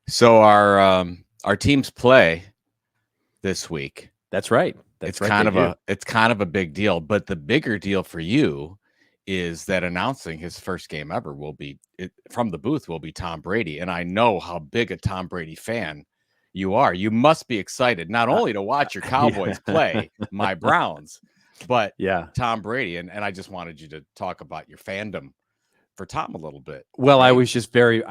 So our teams play this week. That's right. It's kind of a big deal, but the bigger deal for you is that announcing his first game ever will be from the booth will be Tom Brady, and I know how big a Tom Brady fan you are. You must be excited not only to watch your Cowboys play my Browns, but Tom Brady, and I just wanted you to talk about your fandom for Tom a little bit. Well, I was very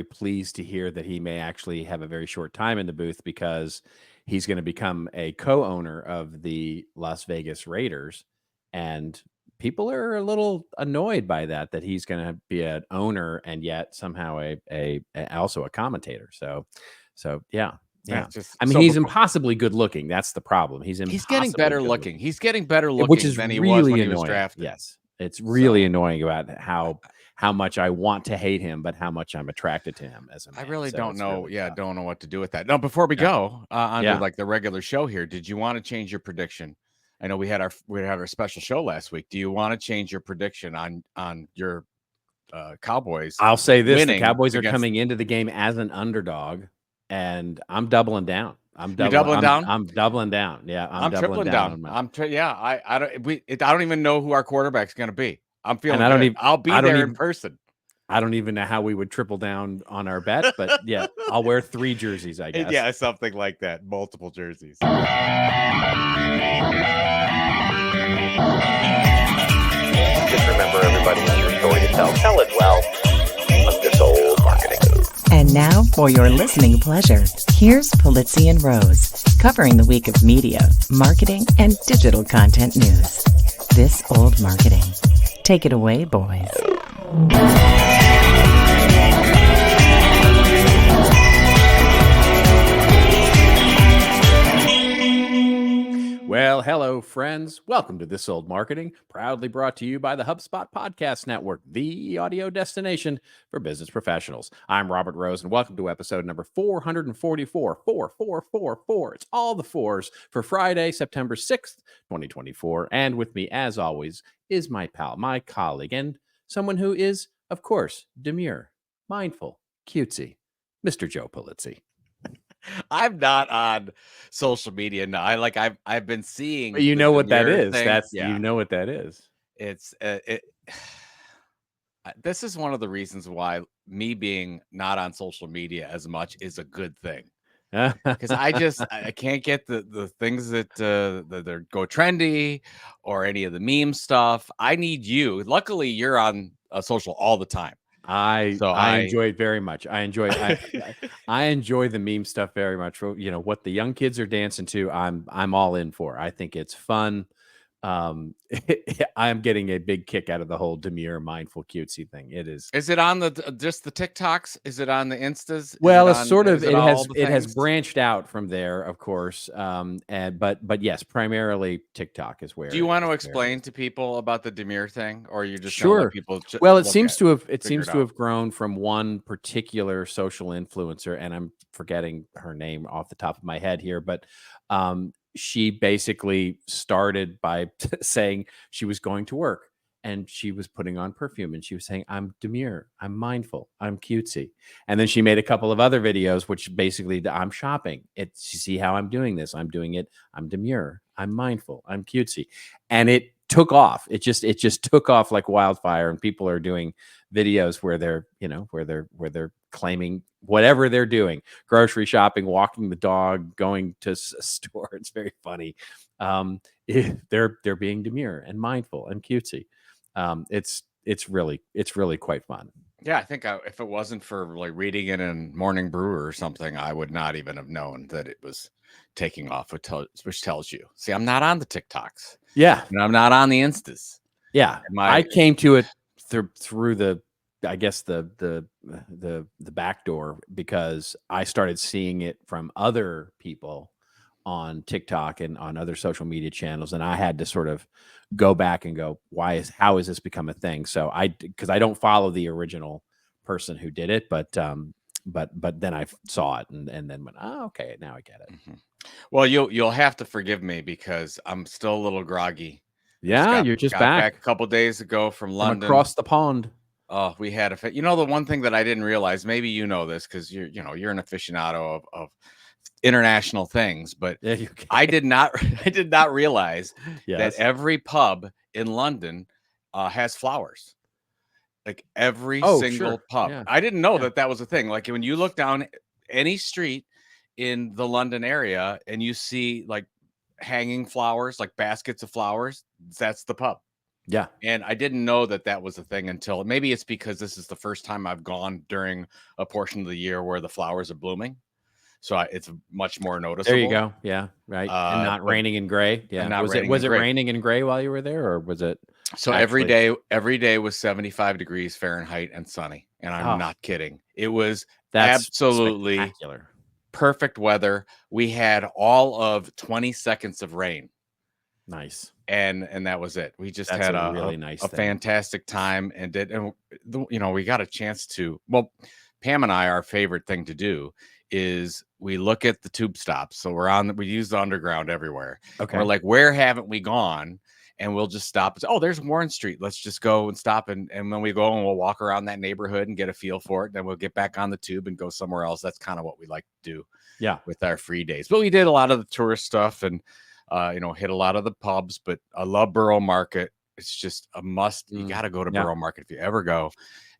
pleased to hear that he may actually have a very short time in the booth because he's going to become a co-owner of the Las Vegas Raiders, and people are a little annoyed by that he's going to be an owner and yet somehow also a commentator. So yeah. He's impossibly good looking. That's the problem. He's getting better looking. He's getting better looking which is than he really was when annoying. he was drafted. Yes. It's really annoying about how much I want to hate him, but how much I'm attracted to him as a man. I really don't know. Really don't know what to do with that. Now, before we go on to like the regular show here, did you want to change your prediction? I know we had our special show last week. Do you want to change your prediction on your Cowboys? I'll say this: the Cowboys are coming into the game as an underdog, and I'm doubling down. I'm doubling down. Yeah, I'm tripling down. I don't even know who our quarterback's going to be. I'm feeling. I'll be there in person. I don't even know how we would triple down on our bet, but yeah, I'll wear 3 jerseys, I guess. Yeah, something like that. Multiple jerseys. Just remember, everybody has your story to tell. Tell it well. Let this old marketing move. And now, for your listening pleasure, here's Pulizzi and Rose, covering the week of media, marketing, and digital content news. This old marketing. Take it away, boys. Well, hello, friends. Welcome to This Old Marketing, proudly brought to you by the HubSpot Podcast Network, the audio destination for business professionals. I'm Robert Rose, and welcome to episode number 444. 4444. It's all the fours for Friday, September 6th, 2024. And with me, as always, is my pal, my colleague, and someone who is, of course, demure, mindful, cutesy, Mr. Joe Pulizzi. I'm not on social media now. I've been seeing. But you know what that is. You know what that is. It's this is one of the reasons why me being not on social media as much is a good thing. Because I can't get the things that go trendy or any of the meme stuff. I need you. Luckily, you're on social all the time. I enjoy it very much. I enjoy the meme stuff very much. You know what the young kids are dancing to. I'm all in for. I think it's fun. I'm getting a big kick out of the whole demure, mindful, cutesy thing. It is. Is it on just the TikToks? Is it on the Instas? Well, it has branched out from there, of course. But yes, primarily TikTok is where. Do you want to explain to people about the demure thing, or you just sure? People well, it seems to have grown from one particular social influencer, and I'm forgetting her name off the top of my head here, but she basically started by saying she was going to work and she was putting on perfume and she was saying, I'm demure, I'm mindful, I'm cutesy. And then she made a couple of other videos, which basically I'm shopping. You see how I'm doing this. I'm doing it. I'm demure, I'm mindful, I'm cutesy. And it took off. It just took off like wildfire. And people are doing videos where they're claiming whatever they're doing, grocery shopping, walking the dog, going to a store. It's very funny. They're being demure and mindful and cutesy. It's really quite fun. Yeah, I think if it wasn't for like reading it in Morning Brew or something, I would not even have known that it was taking off, which tells you. See, I'm not on the TikToks. Yeah, and I'm not on the Instas. Yeah, I came to it through the back door because I started seeing it from other people on TikTok and on other social media channels, and I had to sort of go back and go, how has this become a thing? So because I don't follow the original person who did it, but then I saw it and then went, oh, okay, now I get it. Mm-hmm. Well, you'll have to forgive me because I'm still a little groggy. Yeah, you're just back a couple days ago from London, across the pond. Oh, we had a the one thing that I didn't realize, maybe you know this because you're an aficionado of international things, but Yeah, you can. I did not I did not realize that Yes. every pub in London has flowers. Like every Oh, single sure. pub. Yeah. I didn't know Yeah. that was a thing. Like when you look down any street in the London area and you see like hanging flowers, like baskets of flowers, that's the pub. Yeah. And I didn't know that was a thing until maybe it's because this is the first time I've gone during a portion of the year where the flowers are blooming. So it's much more There you noticeable. go. Yeah. Right. And not But raining and gray. Yeah. not Was it raining and gray. raining and gray while you were there, or was it So actually? every day was 75 degrees Fahrenheit and sunny. And I'm Oh, not kidding. It was that's absolutely spectacular. perfect weather. We had all of 20 seconds of rain. Nice. And that was it. We just That's had a really nice a thing. fantastic time and we got a chance to, well, Pam and I, our favorite thing to do is we look at the tube stops. So we use the underground everywhere. Okay. We're like, where haven't we gone? And we'll just stop and say, oh, there's Warren Street. Let's just go and stop. And when we go and we'll walk around that neighborhood and get a feel for it. Then we'll get back on the tube and go somewhere else. That's kind of what we like to do with our free days. But we did a lot of the tourist stuff and, hit a lot of the pubs, but I love Borough Market. It's just a must. You got to go to Borough Market if you ever go.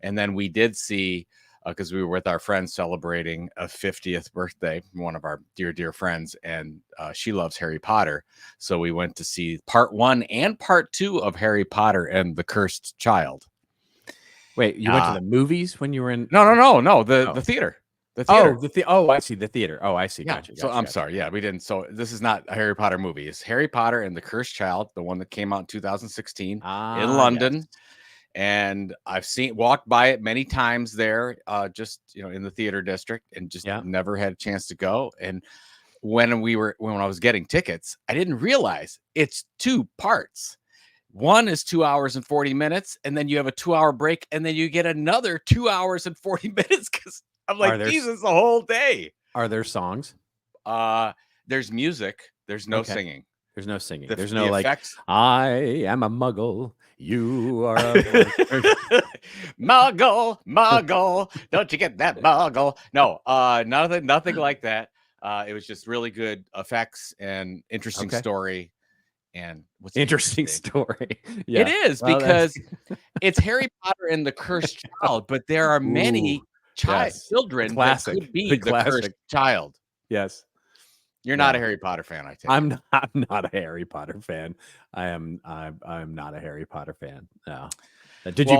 And then we did see, because we were with our friends celebrating a 50th birthday, one of our dear friends, and she loves Harry Potter. So we went to see part 1 and part 2 of Harry Potter and the Cursed Child. Wait, you went to the movies when you were in? No, the theater. The theater. I see the theater. Oh, I see. Yeah. Gotcha. I'm sorry. Yeah, we didn't. So this is not a Harry Potter movie. It's Harry Potter and the Cursed Child, the one that came out in 2016 in London. Yes. And I've walked by it many times there, just in the theater district, and just never had a chance to go. And when I was getting tickets, I didn't realize it's 2 parts. One is 2 hours and 40 minutes, and then you have a 2-hour break, and then you get another 2 hours and 40 minutes because I'm like, Jesus, the whole day. Are there songs? There's music. There's no singing. There's no singing. There's no effects. I am a muggle. You are a muggle. Don't you get that muggle? No, nothing like that. It was just really good effects and interesting story. And what's interesting story? Yeah. It is because it's Harry Potter and the Cursed Child, but there are many children that could be the Cursed Child. Yes. You're not a Harry Potter fan, I think. I'm not a Harry Potter fan. I'm not a Harry Potter fan. No. Did you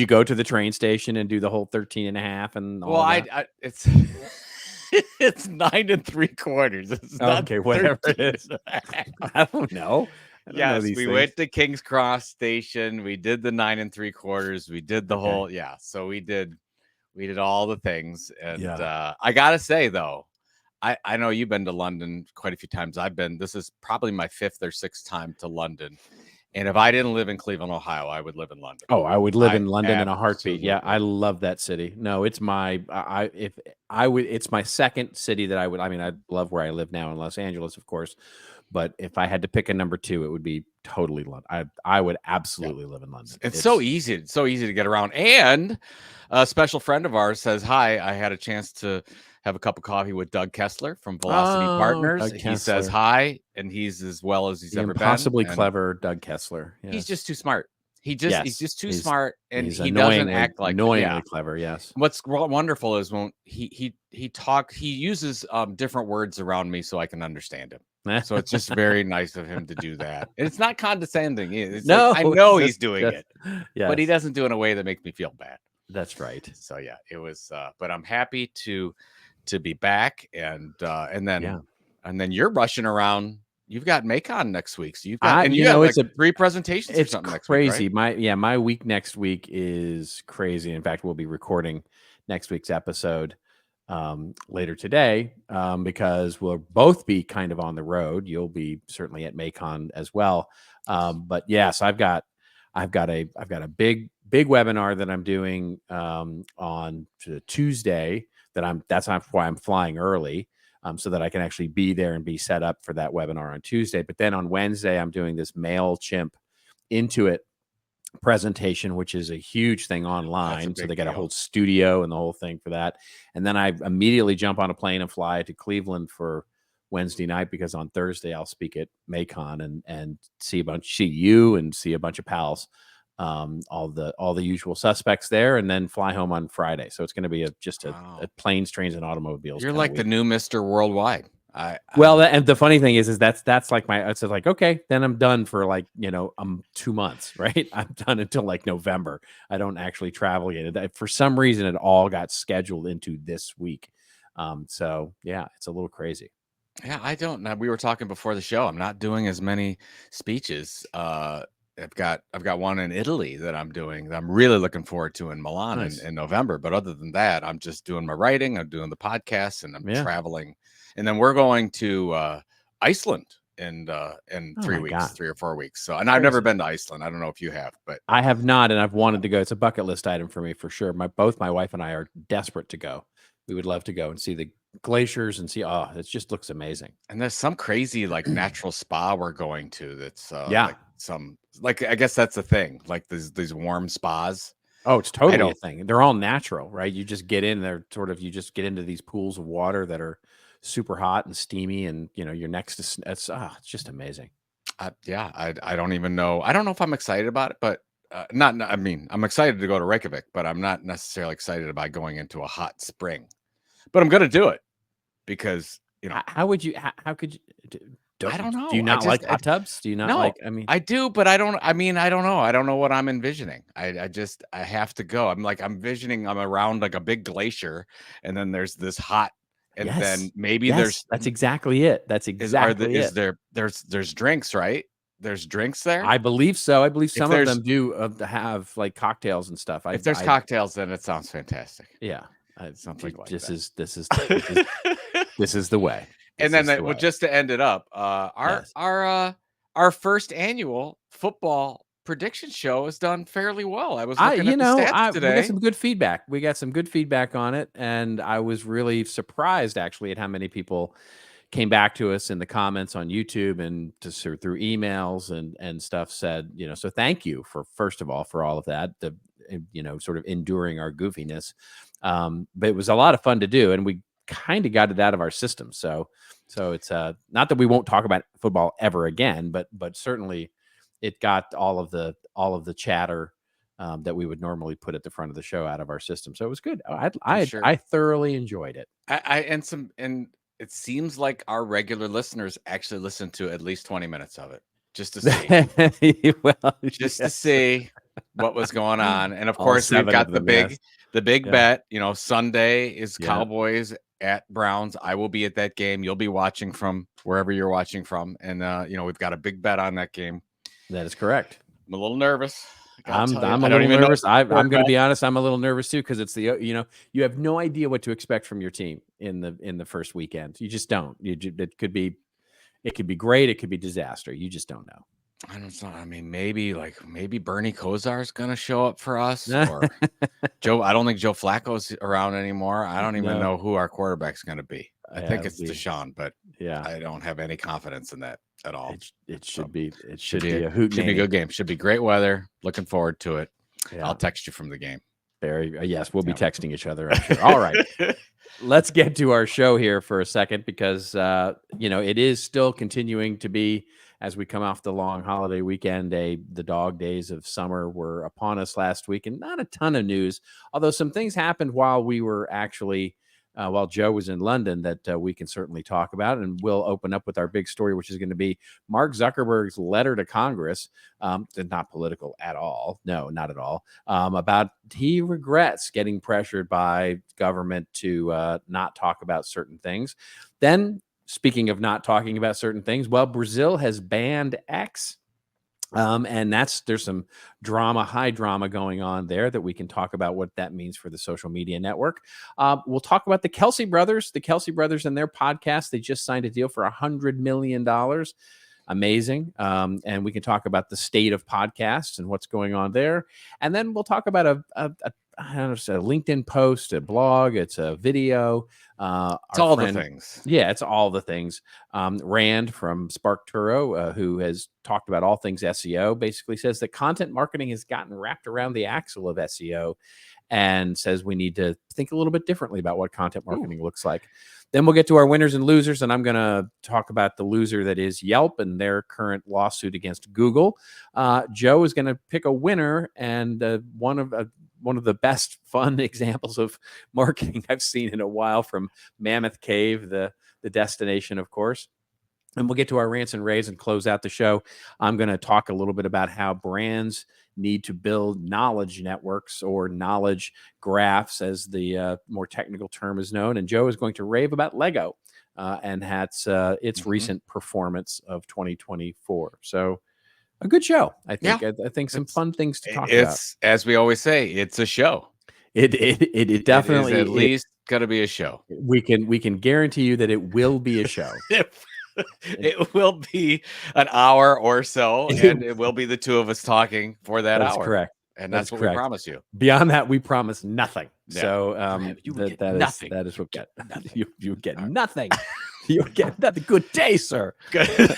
go to the train station and do the whole 13 and a half and all that? It's it's 9 3/4. It's not okay, whatever 13. It is. I don't know. Yes, we went to King's Cross Station. We did the 9 3/4. We did the whole so we did all the things. And I gotta say though, I know you've been to London quite a few times. This is probably my 5th or 6th time to London. And if I didn't live in Cleveland, Ohio, I would live in London. Oh, I would live in London in a heartbeat. Yeah, I love that city. No, it's my it's my second city that I would. I mean, I love where I live now in Los Angeles, of course. But if I had to pick a number 2, it would be totally London. I would absolutely live in London. It's so easy. It's so easy to get around. And a special friend of ours says, hi, I had a chance to have a cup of coffee with Doug Kessler from Velocity Partners. He says hi, and he's as well as he's ever been. Impossibly clever Doug Kessler. Yes. He's just too smart. He's just too smart, and he doesn't act like annoyingly clever. Yes. What's wonderful is when he talks, he uses different words around me so I can understand him. So it's just very nice of him to do that. And it's not condescending. I know he's doing it, but he doesn't do it in a way that makes me feel bad. That's right. So yeah, it was. But I'm happy to be back, and then you're rushing around. You've got MAICON next week, so you've got it's 3 presentations. It's or something crazy. Next week, right? My week next week is crazy. In fact, we'll be recording next week's episode later today because we'll both be kind of on the road. You'll be certainly at MAICON as well. But yes, I've got a big webinar that I'm doing on Tuesday. That's why I'm flying early. So that I can actually be there and be set up for that webinar on Tuesday. But then on Wednesday, I'm doing this MailChimp Intuit presentation, which is a huge thing online. So they got a whole studio and the whole thing for that. And then I immediately jump on a plane and fly to Cleveland for Wednesday night, because on Thursday I'll speak at MAICON and see you and see a bunch of pals, all the usual suspects there, and then fly home on Friday. So it's going to be a planes, trains, and automobiles. You're like the new Mr. Worldwide. And the funny thing is that's like it's like, okay, then I'm done for like, 2 months, right? I'm done until like November. I don't actually travel yet. For some reason, it all got scheduled into this week. So yeah, it's a little crazy. Yeah, I don't know. We were talking before the show. I'm not doing as many speeches. I've got one in Italy that I'm doing that I'm really looking forward to in Milan in November. But other than that, I'm just doing my writing. I'm doing the podcast, and I'm traveling. And then we're going to Iceland in 3 weeks, 3 or 4 weeks. So, and I've never been to Iceland. I don't know if you have, but I have not, and I've wanted to go. It's a bucket list item for me for sure. Both my wife and I are desperate to go. We would love to go and see the glaciers and see. Oh, it just looks amazing. And there's some crazy like natural spa we're going to. That's like I guess that's the thing. Like these warm spas. Oh, it's totally a thing. They're all natural, right? You just get in there, you just get into these pools of water that are super hot and steamy, and you're next to it's just amazing. I don't even know. I don't know if I'm excited about it, but I'm excited to go to Reykjavik, but I'm not necessarily excited about going into a hot spring. But I'm going to do it because how could you? I don't know. Do you not like hot tubs? Do you not like? I do, but I don't. I don't know. I don't know what I'm envisioning. I have to go. I'm envisioning I'm around like a big glacier, and then there's this hot. And then maybe that's exactly it. That's exactly it. There's drinks, right? There's drinks there. I believe so. I believe some of them do have like cocktails and stuff. If there's cocktails, then it sounds fantastic. Yeah, something like this that. This is the way. And then just to end it up, our first annual football prediction show has done fairly well. I was looking at the stats today. We got some good feedback. We got some good feedback on it, and I was really surprised actually at how many people came back to us in the comments on YouTube and just through emails and stuff. Said, so thank you first of all for all of that. Sort of enduring our goofiness, but it was a lot of fun to do, and we kind of got it out of our system. So it's not that we won't talk about football ever again, but certainly it got all of the chatter that we would normally put at the front of the show out of our system. So it was good. I thoroughly enjoyed it. And it seems like our regular listeners actually listen to at least 20 minutes of it just to see, to see what was going on. And of course, we've got the big bet. Sunday is Cowboys at Browns. I will be at that game. You'll be watching from wherever you're watching from, and we've got a big bet on that game. That is correct. I'm a little nervous. I'm a little nervous. I'm going to be honest. I'm a little nervous too, because it's you have no idea what to expect from your team in the first weekend. You just don't. It could be great. It could be disaster. You just don't know. I don't know. Maybe Bernie Kosar's going to show up for us, or Joe. I don't think Joe Flacco's around anymore. I don't even know who our quarterback's going to be. I think it's Deshaun, but I don't have any confidence in that at all. It should be a hoot. Should be a good game. Should be great weather. Looking forward to it. Yeah. I'll text you from the game. Yes, we'll be texting each other. I'm sure. All right. Let's get to our show here for a second, because it is still continuing to be, as we come off the long holiday weekend. The dog days of summer were upon us last week, and not a ton of news, although some things happened while we were actually while Joe was in London that we can certainly talk about. And we'll open up with our big story, which is going to be Mark Zuckerberg's letter to Congress. Not political at all. No, not at all. About he regrets getting pressured by government to not talk about certain things. Then, speaking of not talking about certain things, well, Brazil has banned X. And there's some high drama going on there that we can talk about what that means for the social media network. We'll talk about the Kelce brothers and their podcast. They just signed a deal for $100 million. Amazing. And we can talk about the state of podcasts and what's going on there. And then we'll talk about a I don't know, it's a LinkedIn post, a blog, it's a video. It's all the things. Yeah, it's all the things. Rand from Spark Turo, who has talked about all things SEO, basically says that content marketing has gotten wrapped around the axle of SEO, and says we need to think a little bit differently about what content marketing looks like. Then we'll get to our winners and losers, and I'm going to talk about the loser that is Yelp and their current lawsuit against Google. Joe is going to pick a winner, and one of the best fun examples of marketing I've seen in a while from Mammoth Cave, the destination, of course. And we'll get to our rants and raves and close out the show. I'm going to talk a little bit about how brands need to build knowledge networks, or knowledge graphs, as the more technical term is known. And Joe is going to rave about LEGO and its recent performance of 2024. So a good show, I think. Yeah. I think some fun things to talk about. As we always say, it's a show. It definitely is at least going to be a show. We can guarantee you that it will be a show. It will be an hour or so, and it will be the two of us talking for that hour. That's correct. And that's what we promise you. Beyond that, we promise nothing. Yeah. So nothing. That is what get nothing. You get nothing. You get nothing. Good day, sir. Good.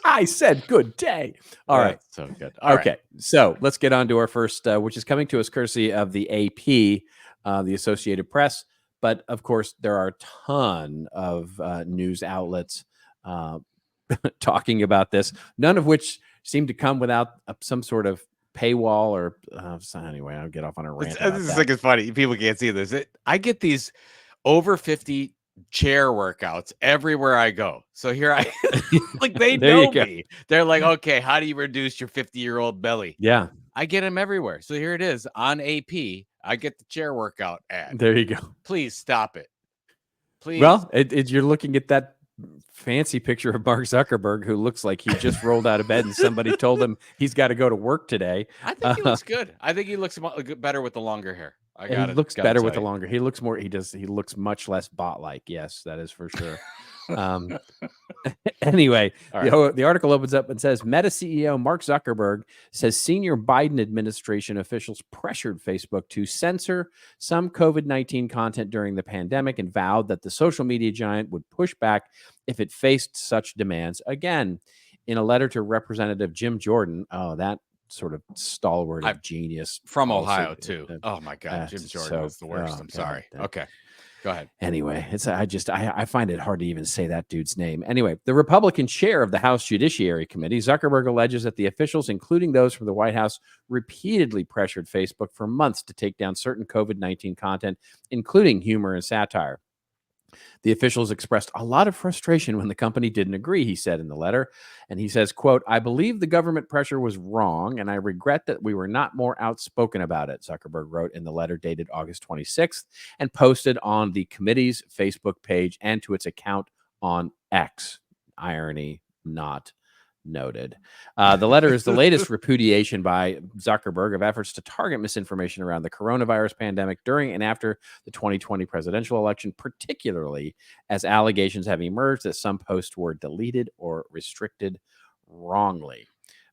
I said good day. All right. So good. Okay. So let's get on to our first, which is coming to us courtesy of the AP, the Associated Press. But of course, there are a ton of news outlets talking about this, none of which seem to come without some sort of paywall or so anyway, I'll get off on a rant. This is like, it's funny. People can't see this. I get these over 50 chair workouts everywhere I go. So here I like, they know me. They're like, okay, how do you reduce your 50-year-old belly? Yeah. I get them everywhere. So here it is on AP. I get the chair workout ad. There you go. Please stop it. Please. Well, you're looking at that fancy picture of Mark Zuckerberg, who looks like he just rolled out of bed and somebody told him he's got to go to work today. I think he looks good. I think he looks better with the longer hair. He looks better with the longer. He looks more. He looks much less bot-like. Yes, that is for sure. Anyway, right. The article opens up and says Meta CEO Mark Zuckerberg says senior Biden administration officials pressured Facebook to censor some COVID-19 content during the pandemic, and vowed that the social media giant would push back if it faced such demands again. In a letter to Representative Jim Jordan, that sort of stalwart of genius from Ohio too. Oh my God, Jim Jordan was the worst. I'm sorry. Okay. Go ahead. Anyway, I find it hard to even say that dude's name. Anyway, the Republican chair of the House Judiciary Committee, Zuckerberg, alleges that the officials, including those from the White House, repeatedly pressured Facebook for months to take down certain COVID-19 content, including humor and satire. The officials expressed a lot of frustration when the company didn't agree, he said in the letter. And he says, quote, "I believe the government pressure was wrong, and I regret that we were not more outspoken about it," Zuckerberg wrote in the letter dated August 26th and posted on the committee's Facebook page and to its account on X. Irony not noted. The letter is the latest repudiation by Zuckerberg of efforts to target misinformation around the coronavirus pandemic during and after the 2020 presidential election, particularly as allegations have emerged that some posts were deleted or restricted wrongly.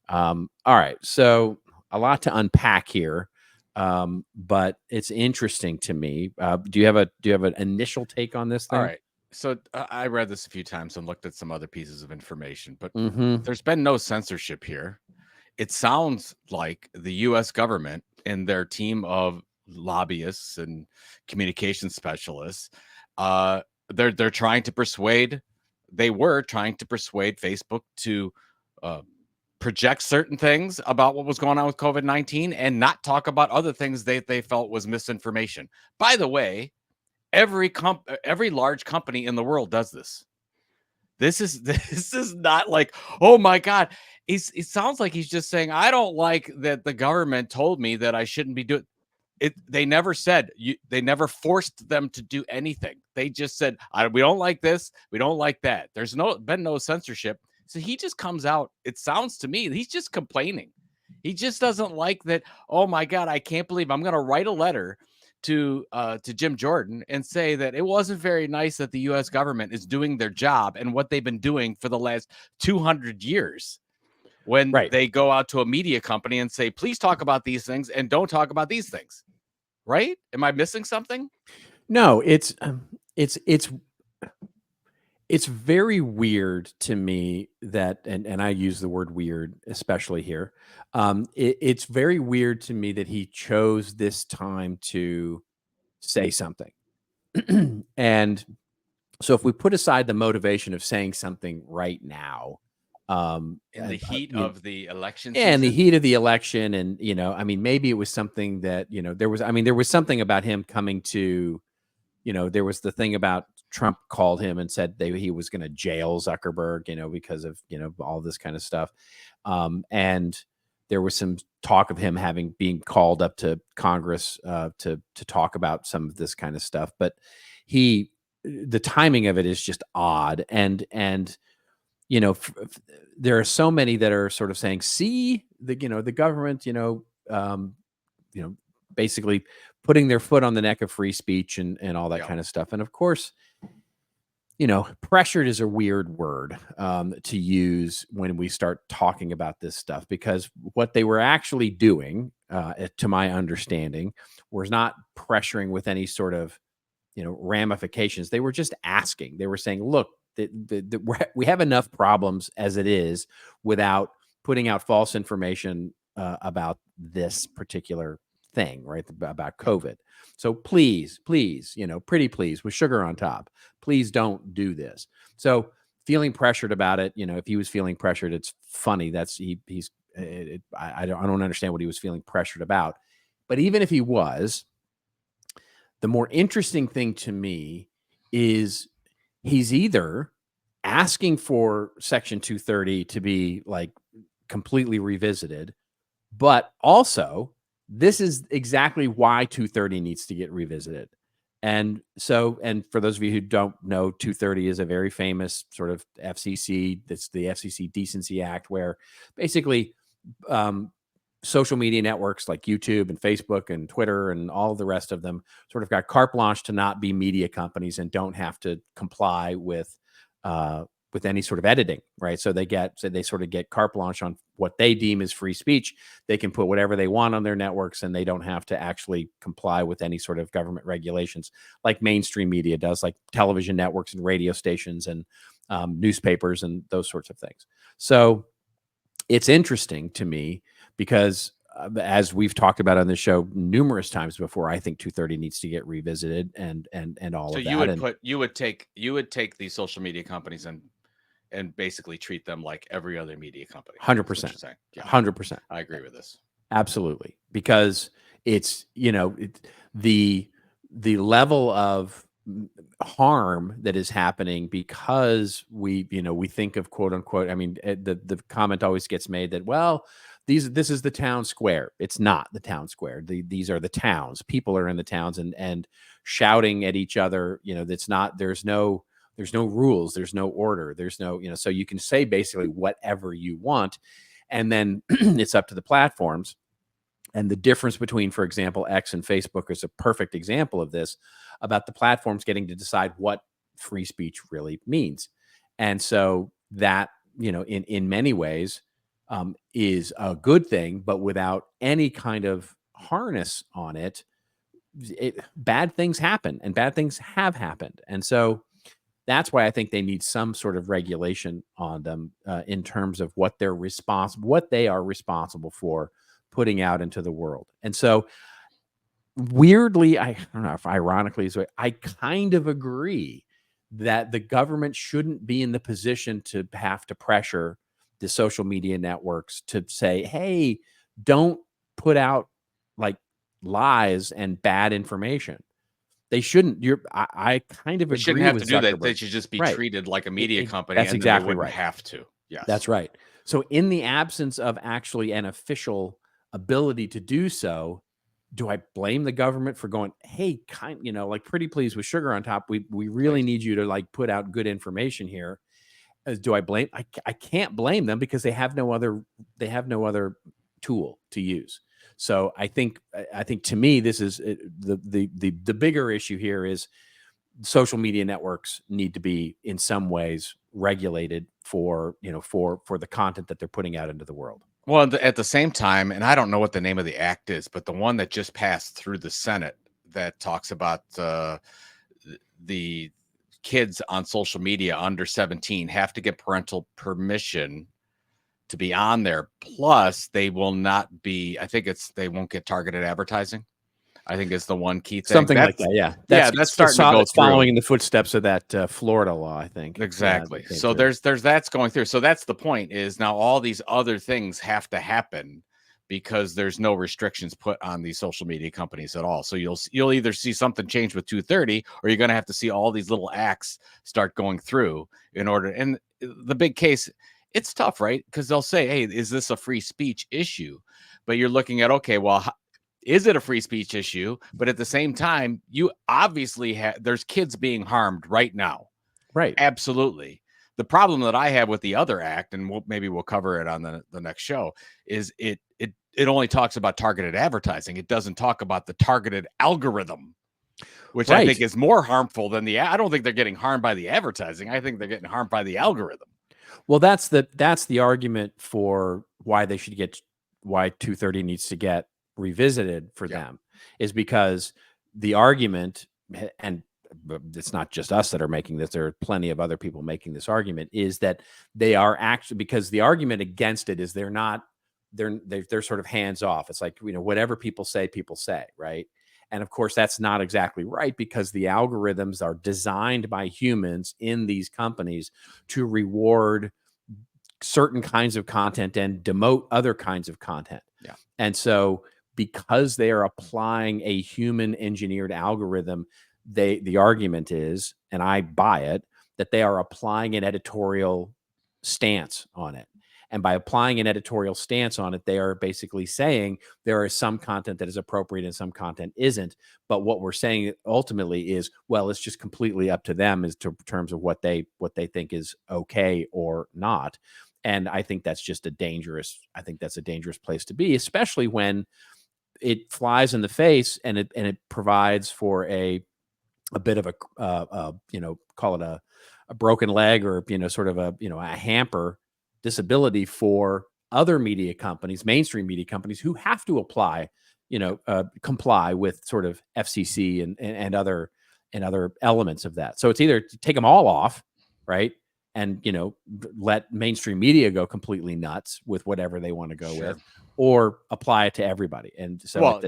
All right, so a lot to unpack here, but it's interesting to me. Do you have an initial take on this thing? All right. So I read this a few times and looked at some other pieces of information, but there's been no censorship here. It sounds like the U.S. government and their team of lobbyists and communication specialists, they're trying to persuade. They were trying to persuade Facebook to project certain things about what was going on with COVID-19 and not talk about other things they felt was misinformation. By the way, every large company in the world does this. This is not like, oh my God. It sounds like he's just saying, I don't like that the government told me that I shouldn't be doing it. They never said they never forced them to do anything. They just said, we don't like this. We don't like that. There's been no censorship. So he just comes out. It sounds to me, he's just complaining. He just doesn't like that. Oh my God, I can't believe I'm going to write a letter to Jim Jordan and say that it wasn't very nice that the U.S. government is doing their job and what they've been doing for the last 200 years. when they go out to a media company and say, please talk about these things and don't talk about these things. Right? Am I missing something? No, it's very weird to me that, and I use the word weird, especially here. It's very weird to me that he chose this time to say something. And so if we put aside the motivation of saying something right now, in the heat of the election season, in the heat of the election, and I mean, maybe it was something that there was something about him coming to, there was the thing about Trump called him and said he was going to jail Zuckerberg, because of all this kind of stuff, and there was some talk of him being called up to Congress to talk about some of this kind of stuff, but the timing of it is just odd, and there are so many that are sort of saying, see, the government, basically putting their foot on the neck of free speech and all that kind of stuff. And of course, pressured is a weird word to use when we start talking about this stuff, because what they were actually doing, to my understanding, was not pressuring with any sort of ramifications. They were just asking. They were saying, look, we have enough problems as it is without putting out false information about this particular thing, right? About COVID. So please, pretty please, with sugar on top, please don't do this. So feeling pressured about it, if he was feeling pressured, it's funny. I don't understand what he was feeling pressured about. But even if he was, the more interesting thing to me is he's either asking for Section 230 to be like completely revisited, but also this is exactly why 230 needs to get revisited. And for those of you who don't know, 230 is a very famous sort of FCC. That's the FCC Decency Act, where basically social media networks like YouTube and Facebook and Twitter and all the rest of them sort of got carte blanche to not be media companies and don't have to comply with any sort of editing, right? So they sort of get carte blanche on what they deem as free speech. They can put whatever they want on their networks, and they don't have to actually comply with any sort of government regulations like mainstream media does, like television networks and radio stations and newspapers and those sorts of things. So it's interesting to me because as we've talked about on the show numerous times before, I think 230 needs to get revisited and all of that. So you would take these social media companies and basically treat them like every other media company. 100%. Yeah. 100%. I agree with this. Absolutely. Because it's, the level of harm that is happening because we think of quote unquote, I mean, the comment always gets made that, well, this is the town square. It's not the town square. These are the towns. People are in the towns and shouting at each other. That's not, there's no rules. There's no order. There's no, so you can say basically whatever you want. And then it's up to the platforms. And the difference between, for example, X and Facebook is a perfect example of this, about the platforms getting to decide what free speech really means. And so that, in many ways, is a good thing, but without any kind of harness on it, bad things happen, and bad things have happened. And so that's why I think they need some sort of regulation on them in terms of what they are responsible for putting out into the world. And so weirdly, I don't know if ironically is, I kind of agree that the government shouldn't be in the position to have to pressure the social media networks to say, hey, don't put out like lies and bad information. They shouldn't. I kind of agree. They shouldn't have with to do that. Zuckerberg. They should just be treated like a media company. That's exactly they right. Have to. Yes, that's right. So in the absence of actually an official ability to do so, do I blame the government for going, hey, like pretty please with sugar on top? We really need you to like put out good information here. Do I blame? I can't blame them because they have no other tool to use. So I think to me, this is the bigger issue here is social media networks need to be in some ways regulated for the content that they're putting out into the world. Well, at the same time, and I don't know what the name of the act is, but the one that just passed through the Senate that talks about the kids on social media under 17 have to get parental permission to be on there. Plus, they will not be, I think they won't get targeted advertising. I think is the one key thing. Something like that, yeah. That's starting to go through. Following in the footsteps of that Florida law, I think. Exactly. So there's that's going through. So that's the point, is now all these other things have to happen because there's no restrictions put on these social media companies at all. So you'll either see something change with 230, or you're going to have to see all these little acts start going through in order. And the big case, it's tough, right? Because they'll say, hey, is this a free speech issue? But you're looking at, okay, well, is it a free speech issue? But at the same time, you obviously there's kids being harmed right now. Right. Absolutely. The problem that I have with the other act, and maybe we'll cover it on the next show, is it only talks about targeted advertising. It doesn't talk about the targeted algorithm, which I think is more harmful than I don't think they're getting harmed by the advertising. I think they're getting harmed by the algorithm. Well, that's the argument for why 230 needs to get revisited for them, is because the argument, and it's not just us that are making this, there are plenty of other people making this argument, is that they are actually, because the argument against it is they're sort of hands off. It's like, whatever people say, right? And of course, that's not exactly right, because the algorithms are designed by humans in these companies to reward certain kinds of content and demote other kinds of content. Yeah. And so because they are applying a human engineered algorithm, the argument is, and I buy it, that they are applying an editorial stance on it. And by applying an editorial stance on it, they are basically saying there is some content that is appropriate and some content isn't. But what we're saying ultimately is, well, it's just completely up to them as to terms of what they think is okay or not. And I think that's just a dangerous place to be, especially when it flies in the face and it provides for a bit of call it a broken leg, or sort of a hamper disability for other media companies, mainstream media companies, who have to comply with sort of FCC and other elements of that. So it's either to take them all off, right, and let mainstream media go completely nuts with whatever they want to go with, or apply it to everybody. And so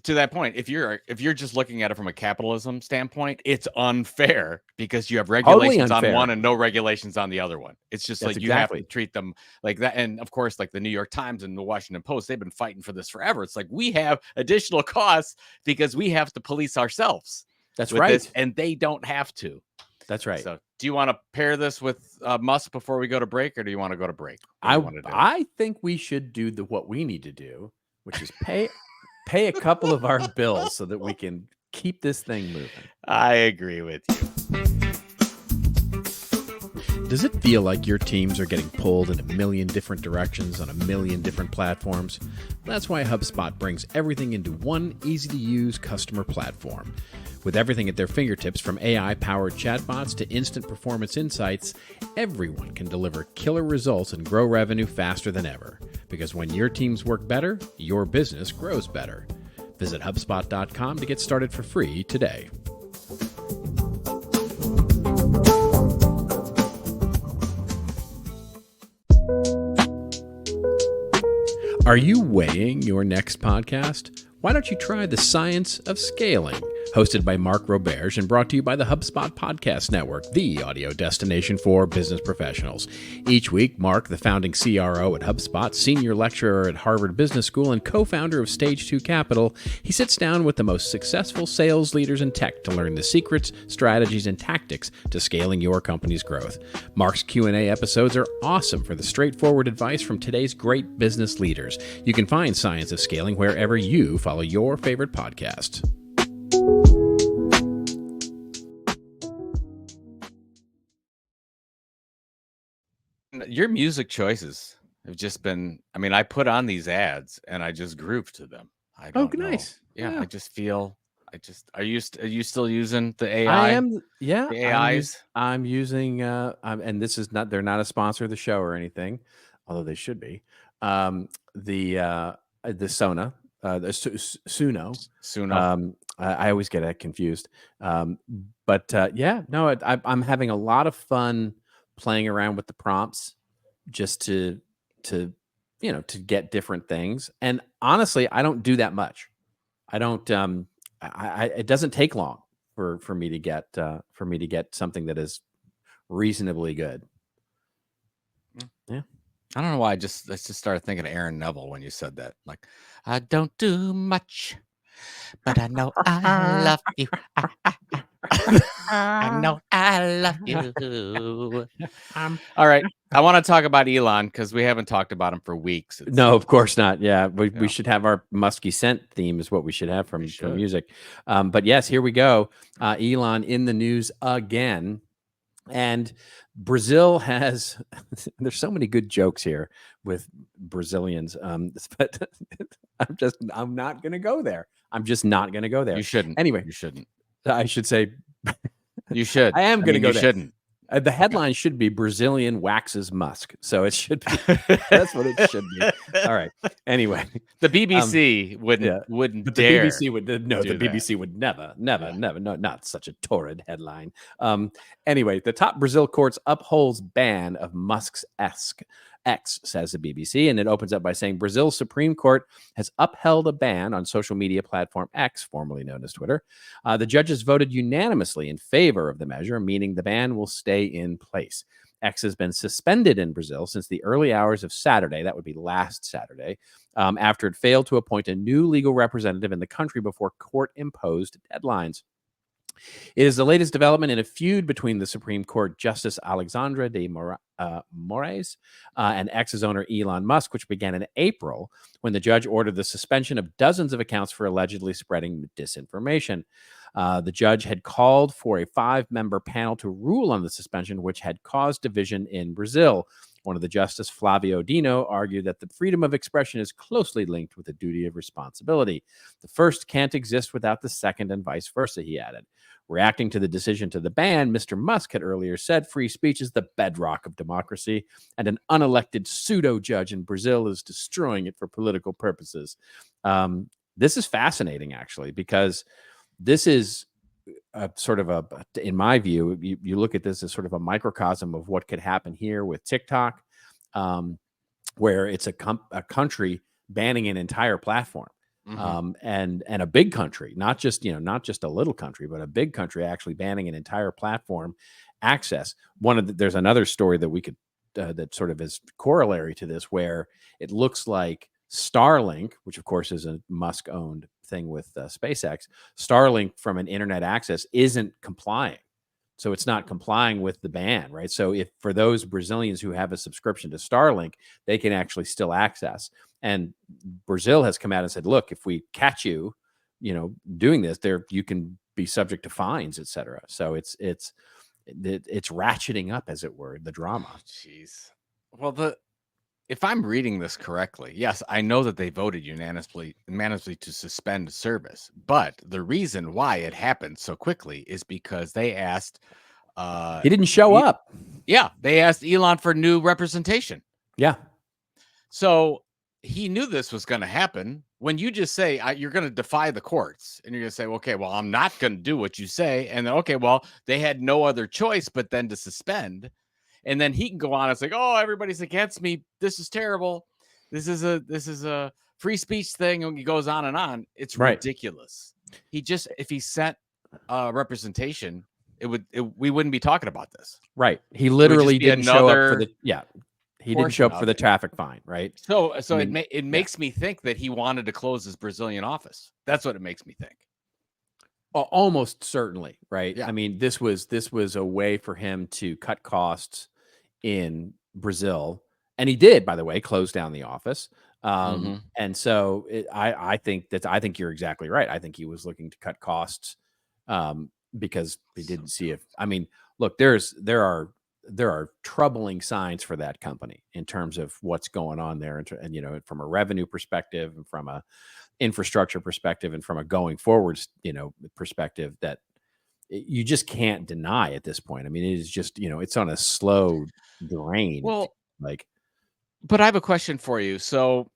to that point, if you're just looking at it from a capitalism standpoint, it's unfair because you have regulations on one and no regulations on the other one. It's just like you have to treat them like that. And of course, like the New York Times and the Washington Post, they've been fighting for this forever. It's like, we have additional costs because we have to police ourselves. That's right. And they don't have to. That's right. So do you want to pair this with Musk before we go to break, or do you want to go to break? I think we should do what we need to do, which is pay a couple of our bills so that we can keep this thing moving. I agree with you. Does it feel like your teams are getting pulled in a million different directions on a million different platforms? That's why HubSpot brings everything into one easy-to-use customer platform. With everything at their fingertips, from AI-powered chatbots to instant performance insights, everyone can deliver killer results and grow revenue faster than ever. Because when your teams work better, your business grows better. Visit HubSpot.com to get started for free today. Are you weighing your next podcast? Why don't you try The Science of Scaling? Hosted by Mark Roberge and brought to you by the HubSpot Podcast Network, the audio destination for business professionals. Each week, Mark, the founding CRO at HubSpot, senior lecturer at Harvard Business School, and co-founder of Stage 2 Capital, he sits down with the most successful sales leaders in tech to learn the secrets, strategies, and tactics to scaling your company's growth. Mark's Q&A episodes are awesome for the straightforward advice from today's great business leaders. You can find Science of Scaling wherever you follow your favorite podcasts. Your music choices have just been, I put on these ads and I just groove to them. I don't know. Nice. Yeah, I just feel are you still using the AI? I am. Yeah, the AIs. I'm using. And this is not. They're not a sponsor of the show or anything, although they should be. The Sona, the Suno. I always get that confused. But yeah, no, I'm having a lot of fun playing around with the prompts just to get different things. And honestly, I don't do that much. I don't. It doesn't take long for me to get something that is reasonably good. Yeah. I don't know why I just started thinking of Aaron Neville when you said that. Like, I don't do much, but I know I love you. I know I love you. All right. I want to talk about Elon because we haven't talked about him for weeks. No, of course not. Yeah, we should have our musky scent theme is what we should have from music. But yes, here we go. Elon in the news again. And Brazil has, there's so many good jokes here with Brazilians. But I'm not going to go there. I'm just not going to go there. You shouldn't. Anyway, you shouldn't. I should say, you should. I am going to go you there. Shouldn't. The headline should be Brazilian waxes Musk. So it should be, that's what it should be. All right. Anyway, the BBC wouldn't but dare. The BBC would no. The BBC that. would never. No, not such a torrid headline. Anyway, the top Brazil courts upholds ban of Musk's X, says the BBC, and it opens up by saying Brazil's Supreme Court has upheld a ban on social media platform X, formerly known as Twitter. The judges voted unanimously in favor of the measure, meaning the ban will stay in place. X has been suspended in Brazil since the early hours of Saturday. That would be last Saturday, after it failed to appoint a new legal representative in the country before court-imposed deadlines. It is the latest development in a feud between the Supreme Court Justice Alexandra de Moraes and X's owner Elon Musk, which began in April when the judge ordered the suspension of dozens of accounts for allegedly spreading disinformation. The judge had called for a 5-member panel to rule on the suspension, which had caused division in Brazil. One of the justice, Flavio Dino, argued that the freedom of expression is closely linked with the duty of responsibility. The first can't exist without the second and vice versa, he added. Reacting to the decision to the ban, Mr. Musk had earlier said free speech is the bedrock of democracy, and an unelected pseudo-judge in Brazil is destroying it for political purposes. This is fascinating, actually, because this is in my view, you look at this as sort of a microcosm of what could happen here with TikTok, where it's a country banning an entire platform. And a big country, not just a little country, but a big country actually banning an entire platform access. There's another story that we could that sort of is corollary to this, where it looks like Starlink, which of course is a Musk-owned thing with SpaceX, Starlink from an internet access isn't complying. So it's not complying with the ban, right? So if for those Brazilians who have a subscription to Starlink, they can actually still access. And Brazil has come out and said, look, if we catch you, doing this, you can be subject to fines, et cetera. So it's ratcheting up, as it were, the drama. Jeez. Well, if I'm reading this correctly, yes, I know that they voted unanimously to suspend service, but the reason why it happened so quickly is because they asked he didn't show up. Yeah, they asked Elon for new representation. Yeah. So he knew this was going to happen. When you just say you're going to defy the courts and you're going to say, okay, well, I'm not going to do what you say. And then, okay, well, they had no other choice but then to suspend. And then he can go on and say, oh, everybody's against me. This is terrible. This is a free speech thing. And he goes on and on. It's ridiculous. If he sent representation, we wouldn't be talking about this. Right. He literally didn't show up for he didn't show up for the traffic fine. Right. So it makes me think that he wanted to close his Brazilian office. That's what it makes me think. Almost certainly. Right. Yeah. I mean, this was a way for him to cut costs in Brazil, and he did, by the way, close down the office. And so I think you're exactly right. I think he was looking to cut costs because he didn't see if. I mean, look, there are troubling signs for that company in terms of what's going on there, and from a revenue perspective, and from a infrastructure perspective and from a going forwards, perspective, that you just can't deny at this point. I mean, it is just, it's on a slow drain. Well, like, but I have a question for you. So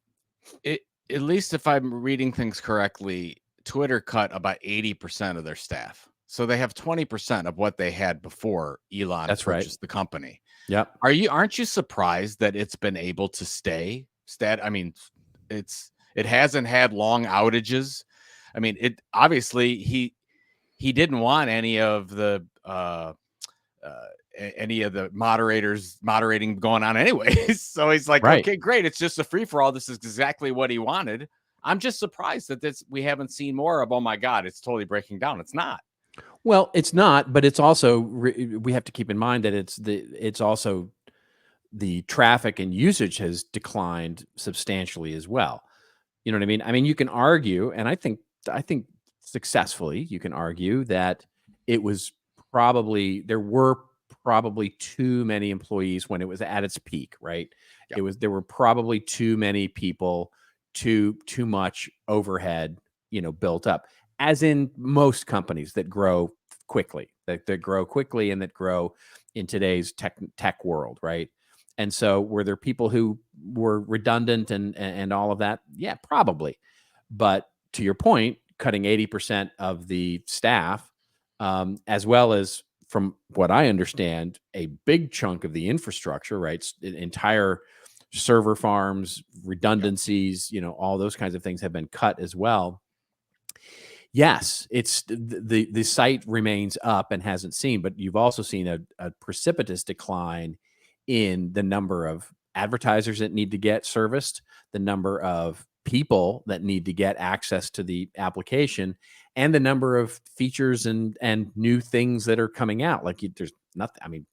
at least if I'm reading things correctly, Twitter cut about 80% of their staff. So they have 20% of what they had before Elon purchased the company. Yep. Aren't you surprised that it's been able to stay? I mean, it hasn't had long outages. I mean, it obviously he didn't want any of the moderators moderating going on anyways. So he's like, okay, great. It's just a free for all. This is exactly what he wanted. I'm just surprised that we haven't seen more of, oh my God, it's totally breaking down. It's not. Well, it's not, but it's also, we have to keep in mind that it's also the traffic and usage has declined substantially as well. You know what I mean? I mean, you can argue, and I think successfully, you can argue that there were probably too many employees when it was at its peak, right? Yep. There were probably too many people, too much overhead, built up, as in most companies that grow quickly, that grow quickly and that grow in today's tech world, right? And so were there people who were redundant and all of that? Yeah, probably. But to your point, cutting 80% of the staff, as well as, from what I understand, a big chunk of the infrastructure, right? Entire server farms, redundancies, all those kinds of things have been cut as well. Yes, it's the site remains up and hasn't seen, but you've also seen a precipitous decline in the number of advertisers that need to get serviced, the number of people that need to get access to the application, and the number of features and new things that are coming out. Like, there's nothing. I mean,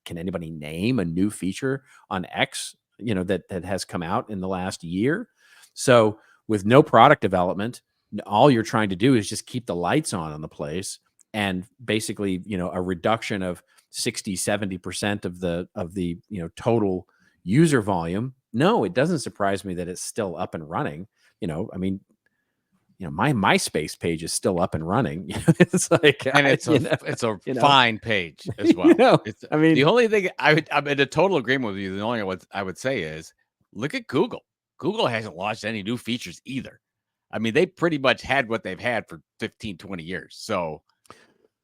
can anybody name a new feature on X, that has come out in the last year? So with no product development, all you're trying to do is just keep the lights on the place, and basically, a reduction of 60-70% of the total user volume. No, it doesn't surprise me that it's still up and running. I mean, my MySpace page is still up and running. It's like, and it's a fine page as well. I mean, the only thing I'm in a total agreement with you. The only what I would say is, look at Google. Google hasn't launched any new features either. I mean, they pretty much had what they've had for 15, 20 years. So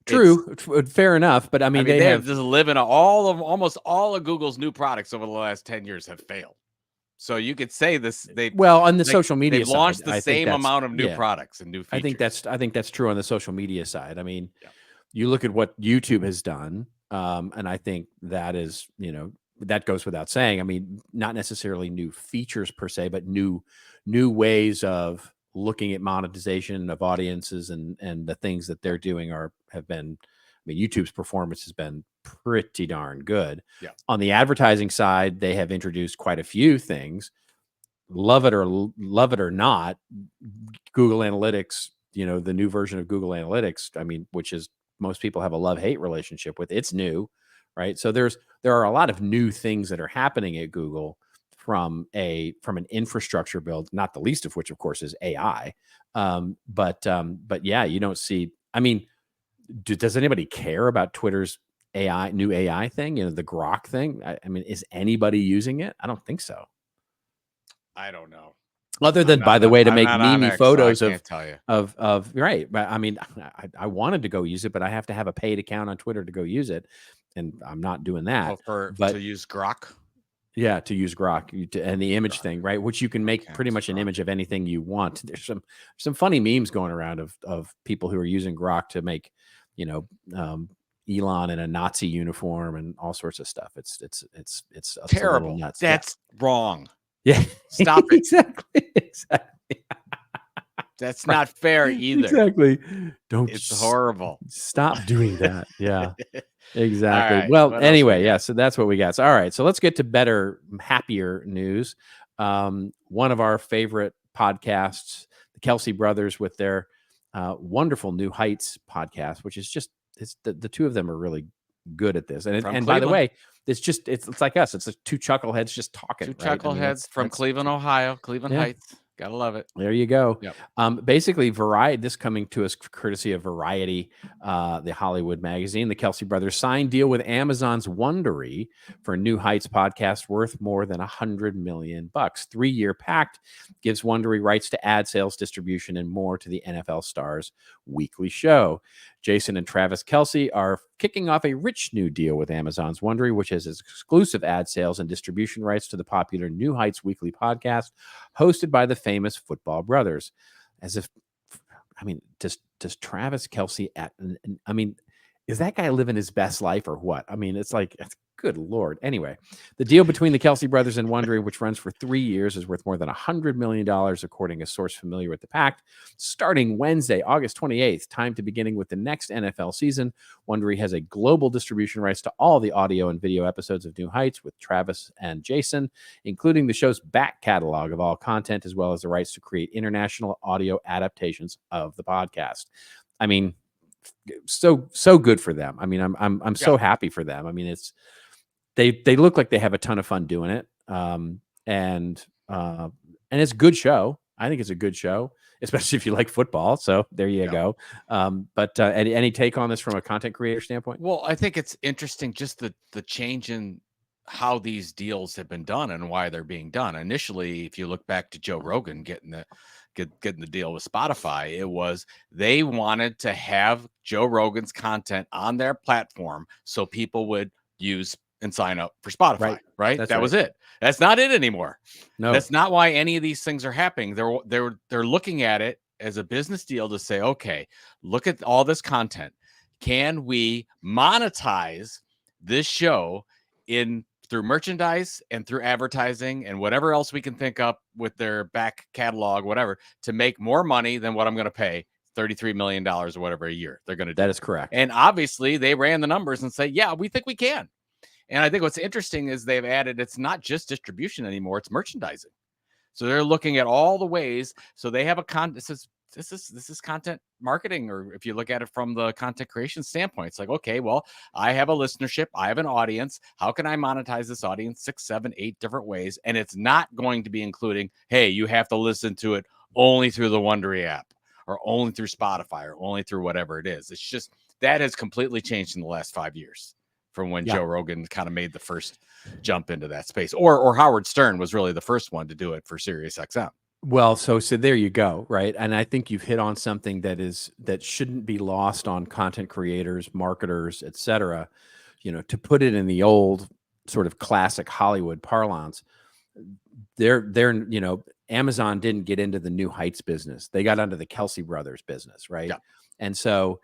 true, fair enough. But I mean they have just living almost all of Google's new products over the last 10 years have failed. So you could say this. On the social media side, launched the same amount of new products and new features. I think that's true on the social media side. I mean, you look at what YouTube has done, and I think that is, that goes without saying. I mean, not necessarily new features per se, but new ways of looking at monetization of audiences and the things that they're doing have been. I mean, YouTube's performance has been pretty darn good. Yeah. On the advertising side, they have introduced quite a few things. Love it or not, Google Analytics, the new version of Google Analytics, I mean, which is, most people have a love-hate relationship with. It's new, right? So there are a lot of new things that are happening at Google from an infrastructure build, not the least of which, of course, is AI. But yeah, you don't see. I mean, does anybody care about Twitter's new AI thing? The Grok thing. I mean, is anybody using it? I don't think so. I don't know. Other than, by the way, to make meme photos so of right. But I mean, I wanted to go use it, but I have to have a paid account on Twitter to go use it, and I'm not doing that. To use Grok. Yeah, to use Grok and the image thing, right? Which you can make pretty much an image of anything you want. There's some funny memes going around of people who are using Grok to make, Elon in a Nazi uniform and all sorts of stuff. It's terrible. Nuts. That's wrong. Yeah, stop it. Exactly. That's not fair either. Exactly. It's horrible. Stop doing that. Yeah. Exactly. Right, well, anyway, yeah. So that's what we got. So, all right. So let's get to better, happier news. One of our favorite podcasts, the Kelce brothers, with their wonderful New Heights podcast, which is just the two of them are really good at this. And by the way, it's like us. It's like two chuckleheads just talking. Chuckleheads from Cleveland, Ohio, Cleveland Heights. Gotta love it. There you go. Yep. Basically, Variety, this coming to us courtesy of Variety, the Hollywood magazine. The Kelce brothers signed deal with Amazon's Wondery for New Heights podcast worth more than $100 million. 3-year pact gives Wondery rights to ad sales, distribution, and more to the NFL Stars weekly show. Jason and Travis Kelce are kicking off a rich new deal with Amazon's Wondery, which has exclusive ad sales and distribution rights to the popular New Heights weekly podcast, hosted by the famous football brothers. As if, I mean, does Travis Kelce is that guy living his best life or what? I mean, it's like, good Lord. Anyway, the deal between the Kelce brothers and Wondery, which runs for 3 years, is worth more than $100 million, according to a source familiar with the pact. Starting Wednesday, August 28th, time to beginning with the next NFL season, Wondery has a global distribution rights to all the audio and video episodes of New Heights with Travis and Jason, including the show's back catalog of all content, as well as the rights to create international audio adaptations of the podcast. I mean, so good for them. I mean, I'm so happy for them. I mean, they look like they have a ton of fun doing it. And it's a good show. I think it's a good show, especially if you like football. So there you go. But any take on this from a content creator standpoint? Well, I think it's interesting, just the change in how these deals have been done and why they're being done. Initially, if you look back to Joe Rogan getting the deal with Spotify, it was they wanted to have Joe Rogan's content on their platform so people would use and sign up for Spotify, right? That was it. That's not it anymore. No, that's not why any of these things are happening. They're looking at it as a business deal to say, okay, look at all this content. Can we monetize this show through merchandise and through advertising and whatever else we can think up with their back catalog, whatever, to make more money than what I'm going to pay $33 million or whatever a year they're going to do. That is correct. And obviously they ran the numbers and say, yeah, we think we can. And I think what's interesting is they've added, it's not just distribution anymore, it's merchandising. So they're looking at all the ways. So they have this is content marketing, or if you look at it from the content creation standpoint, it's like, okay, well, I have a listenership, I have an audience. How can I monetize this audience 6, 7, 8 different ways? And it's not going to be including, hey, you have to listen to it only through the Wondery app or only through Spotify or only through whatever it is. It's just that has completely changed in the last 5 years from when Joe Rogan kind of made the first jump into that space, or Howard Stern was really the first one to do it for Sirius XM. Well, so there you go, right? And I think you've hit on something that shouldn't be lost on content creators, marketers, etc. You know, to put it in the old sort of classic Hollywood parlance, Amazon didn't get into the New Heights business; they got into the Kelce brothers business, right? Yeah. And so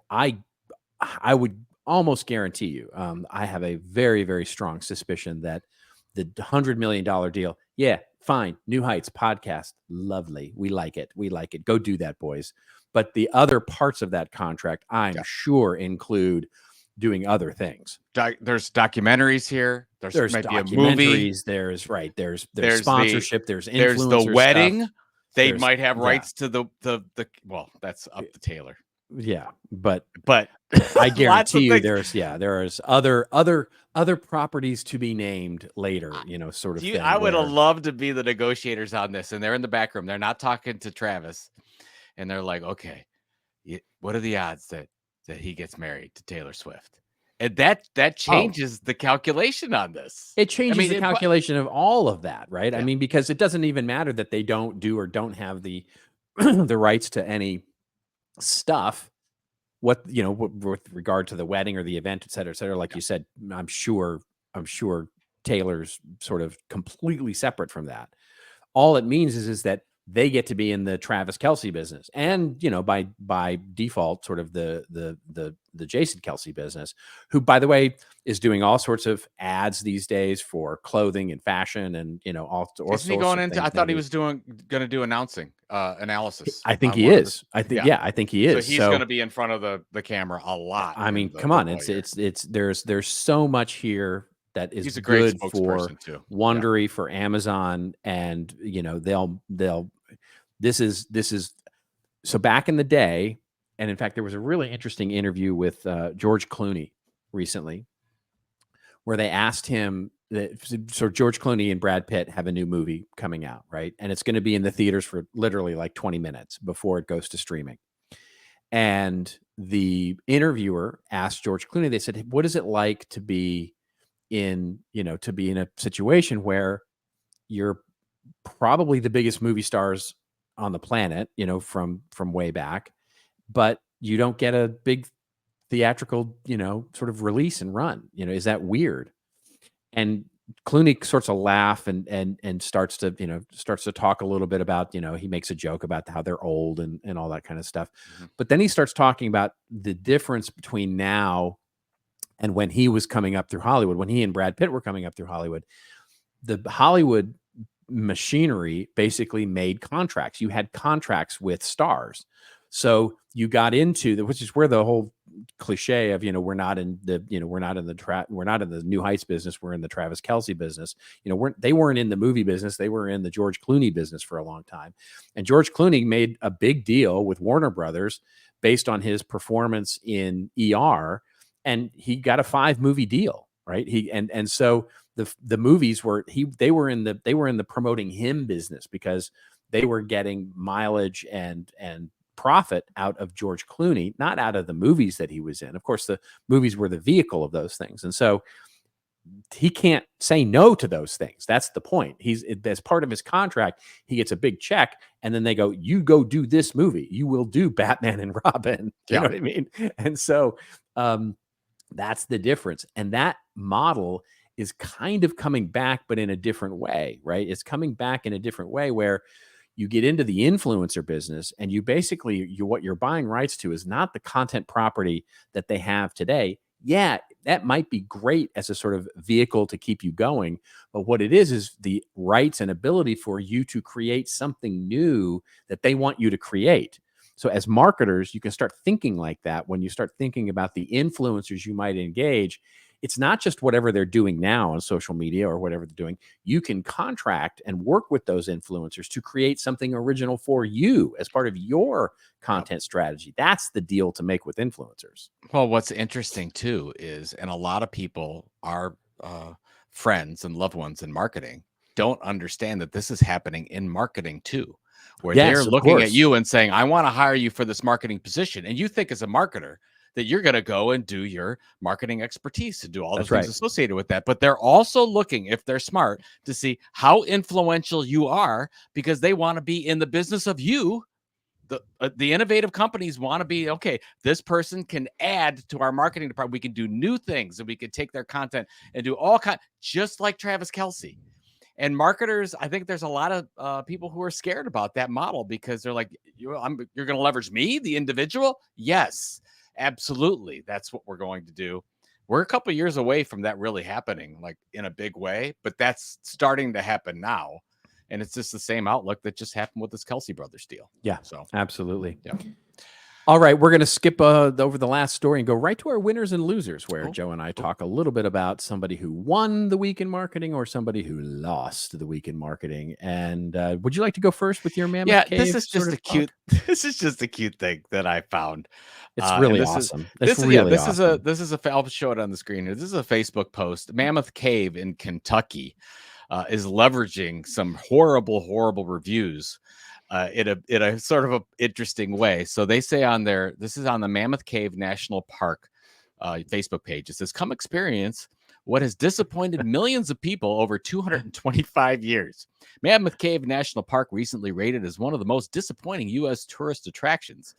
I would almost guarantee you, I have a very, very strong suspicion that the $100 million deal, fine, New Heights podcast, lovely. We like it. Go do that, boys. But the other parts of that contract, I'm sure, include doing other things. There's documentaries here. There's might be a movie. There's sponsorship. There's influencer the wedding. Stuff. They might have rights to the well, that's up to Taylor. Yeah, but I guarantee you there's other properties to be named later, sort of thing. I would have loved to be the negotiators on this, and they're in the back room. They're not talking to Travis, and they're like, okay, what are the odds that he gets married to Taylor Swift? And that changes the calculation on this. It changes the calculation of all of that, right? Yeah. I mean, because it doesn't even matter that they don't do or don't have the the rights to any stuff, with regard to the wedding or the event, et cetera, like you said. I'm sure Taylor's sort of completely separate from that. All it means is that they get to be in the Travis Kelce business, and by default, sort of the Jason Kelce business, who, by the way, is doing all sorts of ads these days for clothing and fashion, and all sorts. Isn't he going into? I thought he was going to do analysis. I think he is. I think he is. So he's going to be in front of the camera a lot. I mean, come on, there's so much here that is good for Wondery, for Amazon, and this is so back in the day. And in fact, there was a really interesting interview with George Clooney recently, where they asked him, so George Clooney and Brad Pitt have a new movie coming out, right? And it's going to be in the theaters for literally like 20 minutes before it goes to streaming. And the interviewer asked George Clooney, they said, what is it like to be in a situation where you're probably the biggest movie stars on the planet, from way back, but you don't get a big theatrical, sort of release and run, is that weird? And Clooney sorts of laugh and starts to talk a little bit about, he makes a joke about how they're old and all that kind of stuff. Mm-hmm. But then he starts talking about the difference between now and when he was coming up through Hollywood, when he and Brad Pitt were coming up through Hollywood. The Hollywood machinery basically made contracts. You had contracts with stars. So you got into which is where the whole cliche of, we're not in the New Heights business. We're in the Travis Kelce business. They weren't in the movie business. They were in the George Clooney business for a long time. And George Clooney made a big deal with Warner Brothers based on his performance in ER. And he got a 5-movie deal, right? So the movies they were in the promoting him business because they were getting mileage and profit out of George Clooney, not out of the movies that he was in. Of course, the movies were the vehicle of those things. And so he can't say no to those things. That's the point. As part of his contract, he gets a big check and then they go, you go do this movie. You will do Batman and Robin. You know what I mean? And so that's the difference. And that model is kind of coming back, but in a different way, right? It's coming back in a different way where you get into the influencer business and you basically, what you're buying rights to is not the content property that they have today. Yeah, that might be great as a sort of vehicle to keep you going. But what it is the rights and ability for you to create something new that they want you to create. So as marketers, you can start thinking like that when you start thinking about the influencers you might engage. It's not just whatever they're doing now on social media or whatever they're doing. You can contract and work with those influencers to create something original for you as part of your content strategy. That's the deal to make with influencers. Well, what's interesting too is, and a lot of people, our friends and loved ones in marketing, don't understand that this is happening in marketing too, where they're looking at you and saying, I want to hire you for this marketing position. And you think as a marketer that you're going to go and do your marketing expertise to do all the things associated with that. But they're also looking, if they're smart, to see how influential you are because they want to be in the business of you. The innovative companies want to be, okay, this person can add to our marketing department. We can do new things and we can take their content and do all kinds, just like Travis Kelce. And marketers, I think there's a lot of people who are scared about that model because they're like, you're going to leverage me, the individual? Yes. Absolutely. That's what we're going to do. We're a couple of years away from that really happening, like in a big way, but that's starting to happen now. And it's just the same outlook that just happened with this Kelce Brothers deal. Yeah, so absolutely. Yeah. All right, we're going to skip over the last story and go right to our winners and losers, where Joe and I talk a little bit about somebody who won the week in marketing or somebody who lost the week in marketing. And would you like to go first with your Mammoth Cave? This is just a cute. This is just a cute thing that I found. It's really awesome. Awesome. This is a. I'll show it on the screen here. This is a Facebook post. Mammoth Cave in Kentucky is leveraging some horrible reviews. In a sort of a interesting way. So they say on this is on the Mammoth Cave National Park Facebook page. It says, come experience what has disappointed millions of people over 225 years. Mammoth Cave National Park recently rated as one of the most disappointing U.S. tourist attractions.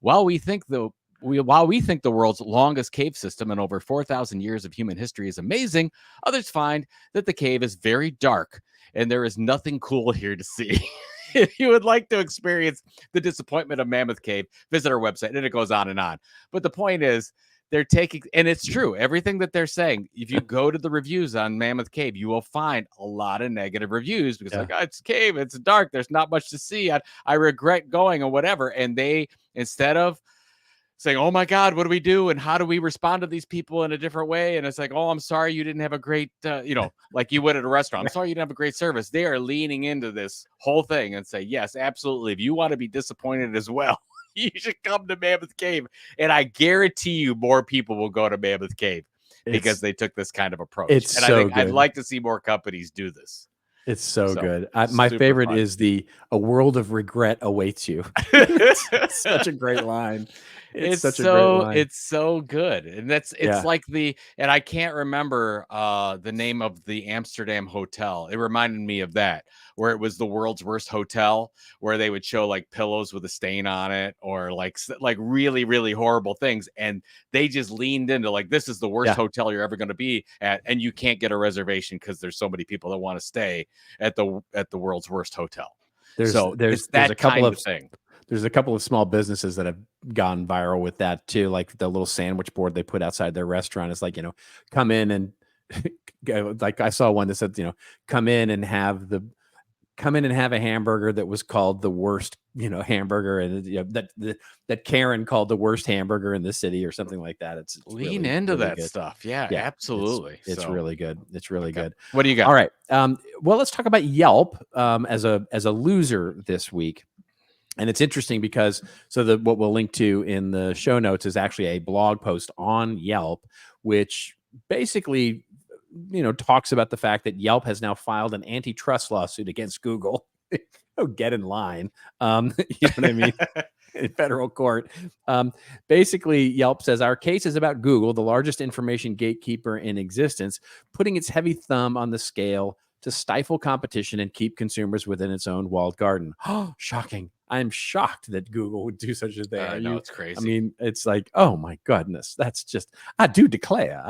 While we think the world's longest cave system and over 4,000 years of human history is amazing, others find that the cave is very dark and there is nothing cool here to see. If you would like to experience the disappointment of Mammoth Cave, visit our website, and it goes on and on. But the point is, they're taking, and it's true, everything that they're saying, if you go to the reviews on Mammoth Cave, you will find a lot of negative reviews because it's a cave, it's dark, there's not much to see, I regret going or whatever. And they, instead of saying, oh my God, what do we do? And how do we respond to these people in a different way? And it's like, oh, I'm sorry you didn't have a great, like you would at a restaurant. I'm sorry you didn't have a great service. They are leaning into this whole thing and say, yes, absolutely. If you want to be disappointed as well, you should come to Mammoth Cave. And I guarantee you more people will go to Mammoth Cave because they took this kind of approach. It's and so I think good. I'd like to see more companies do this. It's so good. My favorite fun. is a world of regret awaits you. It's such a great line. It's such a great line. It's so good. And it's like and I can't remember the name of the Amsterdam hotel. It reminded me of that, where it was the world's worst hotel, where they would show like pillows with a stain on it, or like really, really horrible things. And they just leaned into like, this is the worst hotel you're ever going to be at. And you can't get a reservation because there's so many people that want to stay at the world's worst hotel. There's a couple of thing. There's a couple of small businesses that have gone viral with that too. Like the little sandwich board they put outside their restaurant is like, come in and like I saw one that said, come in and have a hamburger that was called the worst, hamburger, and that Karen called the worst hamburger in the city or something like that. It's lean really, into really that good stuff. Yeah, absolutely. It's really good. It's really good. What do you got? All right. Well, let's talk about Yelp as a loser this week. And it's interesting because what we'll link to in the show notes is actually a blog post on Yelp, which basically, talks about the fact that Yelp has now filed an antitrust lawsuit against Google. Oh, get in line. You know what I mean? In federal court. Basically, Yelp says our case is about Google, the largest information gatekeeper in existence, putting its heavy thumb on the scale to stifle competition and keep consumers within its own walled garden. Oh, shocking. I'm shocked that Google would do such a thing. I know, it's crazy. I mean, it's like, oh my goodness, that's just, I do declare,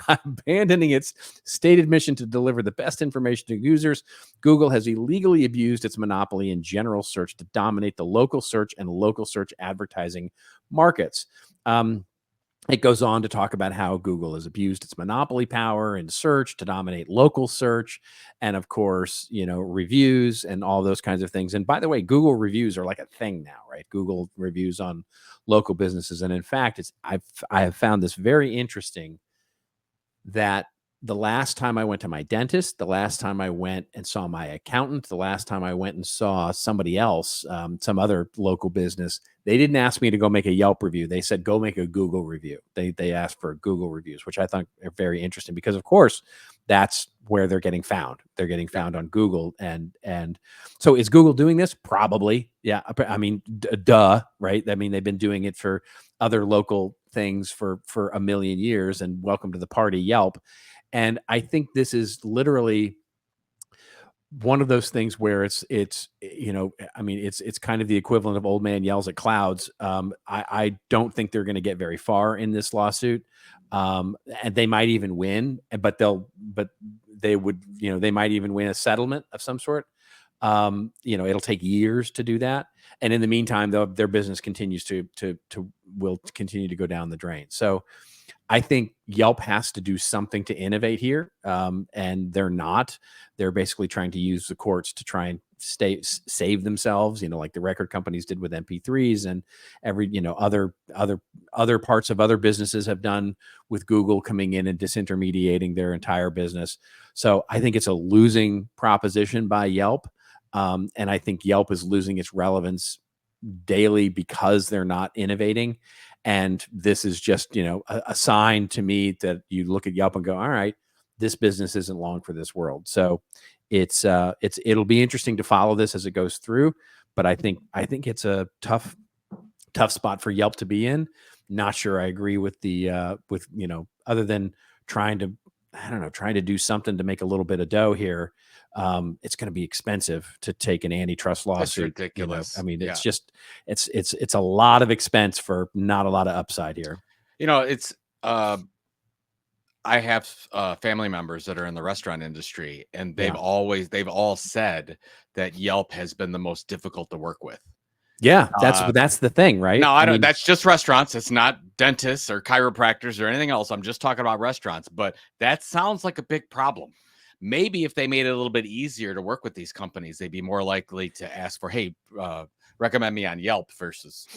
abandoning its stated mission to deliver the best information to users, Google has illegally abused its monopoly in general search to dominate the local search and local search advertising markets. It goes on to talk about how Google has abused its monopoly power in search to dominate local search. And of course, reviews and all those kinds of things. And by the way, Google reviews are like a thing now, right? Google reviews on local businesses. And in fact, I have found this very interesting that the last time I went to my dentist, the last time I went and saw my accountant, the last time I went and saw somebody else, some other local business, they didn't ask me to go make a Yelp review. They said, go make a Google review. They asked for Google reviews, which I thought are very interesting because, of course, that's where they're getting found. They're getting found on Google. And so is Google doing this? Probably. Yeah. I mean, duh, right? I mean, they've been doing it for other local things for a million years, and welcome to the party, Yelp. And I think this is literally one of those things where it's kind of the equivalent of old man yells at clouds. I don't think they're going to get very far in this lawsuit. And they might even win, but they might even win a settlement of some sort. It'll take years to do that. And in the meantime, though, their business continues will continue to go down the drain. So I think Yelp has to do something to innovate here. And they're not. They're basically trying to use the courts to try and save themselves, like the record companies did with MP3s, and other parts of other businesses have done with Google coming in and disintermediating their entire business. So I think it's a losing proposition by Yelp. And I think Yelp is losing its relevance daily because they're not innovating. And this is just, a sign to me that you look at Yelp and go, all right, this business isn't long for this world. So it'll be interesting to follow this as it goes through. But I think it's a tough spot for Yelp to be in. Not sure I agree with other than trying to do something to make a little bit of dough here. It's going to be expensive to take an antitrust lawsuit. That's ridiculous. I mean, it's just, it's a lot of expense for not a lot of upside here. I have family members that are in the restaurant industry, and they've all said that Yelp has been the most difficult to work with. Yeah, that's the thing, right? No, I don't. That's just restaurants. It's not dentists or chiropractors or anything else. I'm just talking about restaurants. But that sounds like a big problem. Maybe if they made it a little bit easier to work with these companies, they'd be more likely to ask for, hey, recommend me on Yelp because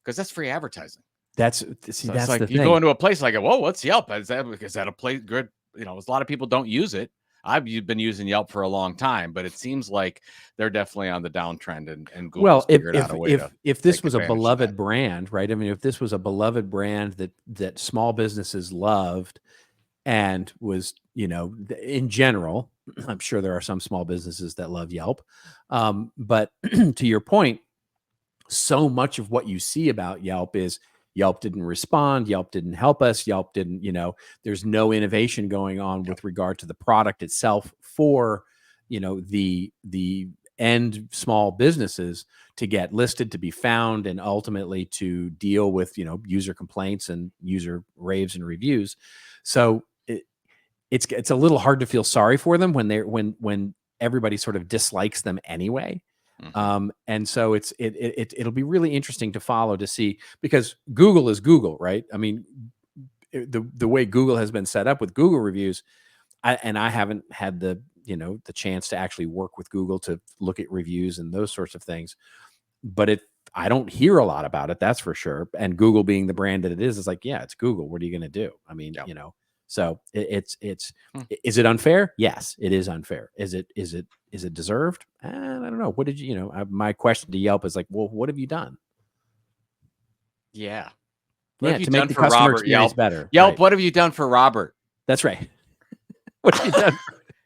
that's free advertising. That's like the you thing. go into a place like, whoa, what's Yelp? Is that a place good? A lot of people don't use it. I've been using Yelp for a long time, but it seems like they're definitely on the downtrend, and Google's Well, figured out a way to if this take was a advantage of beloved that. brand, right? I mean, if this was a beloved brand that small businesses loved and was, in general, I'm sure there are some small businesses that love Yelp. But to your point, so much of what you see about Yelp is Yelp didn't respond. Yelp didn't help us. Yelp didn't, there's no innovation going on with regard to the product itself for, the end small businesses to get listed, to be found, and ultimately to deal with, user complaints and user raves and reviews. So it's a little hard to feel sorry for them when everybody sort of dislikes them anyway. And so it'll be really interesting to follow, to see, because Google is Google, right? I mean, the way Google has been set up with Google reviews, I haven't had the chance to actually work with Google to look at reviews and those sorts of things, but I don't hear a lot about it, that's for sure. And Google being the brand that it is like, yeah, it's Google. What are you going to do? I mean, so it's is it unfair? Yes, it is unfair. Is it deserved? I don't know. What did my question to Yelp is like, well, what have you done? Yeah. What have you done for Robert? Yelp better. Yelp, right. What have you done for Robert? That's right. What have you done?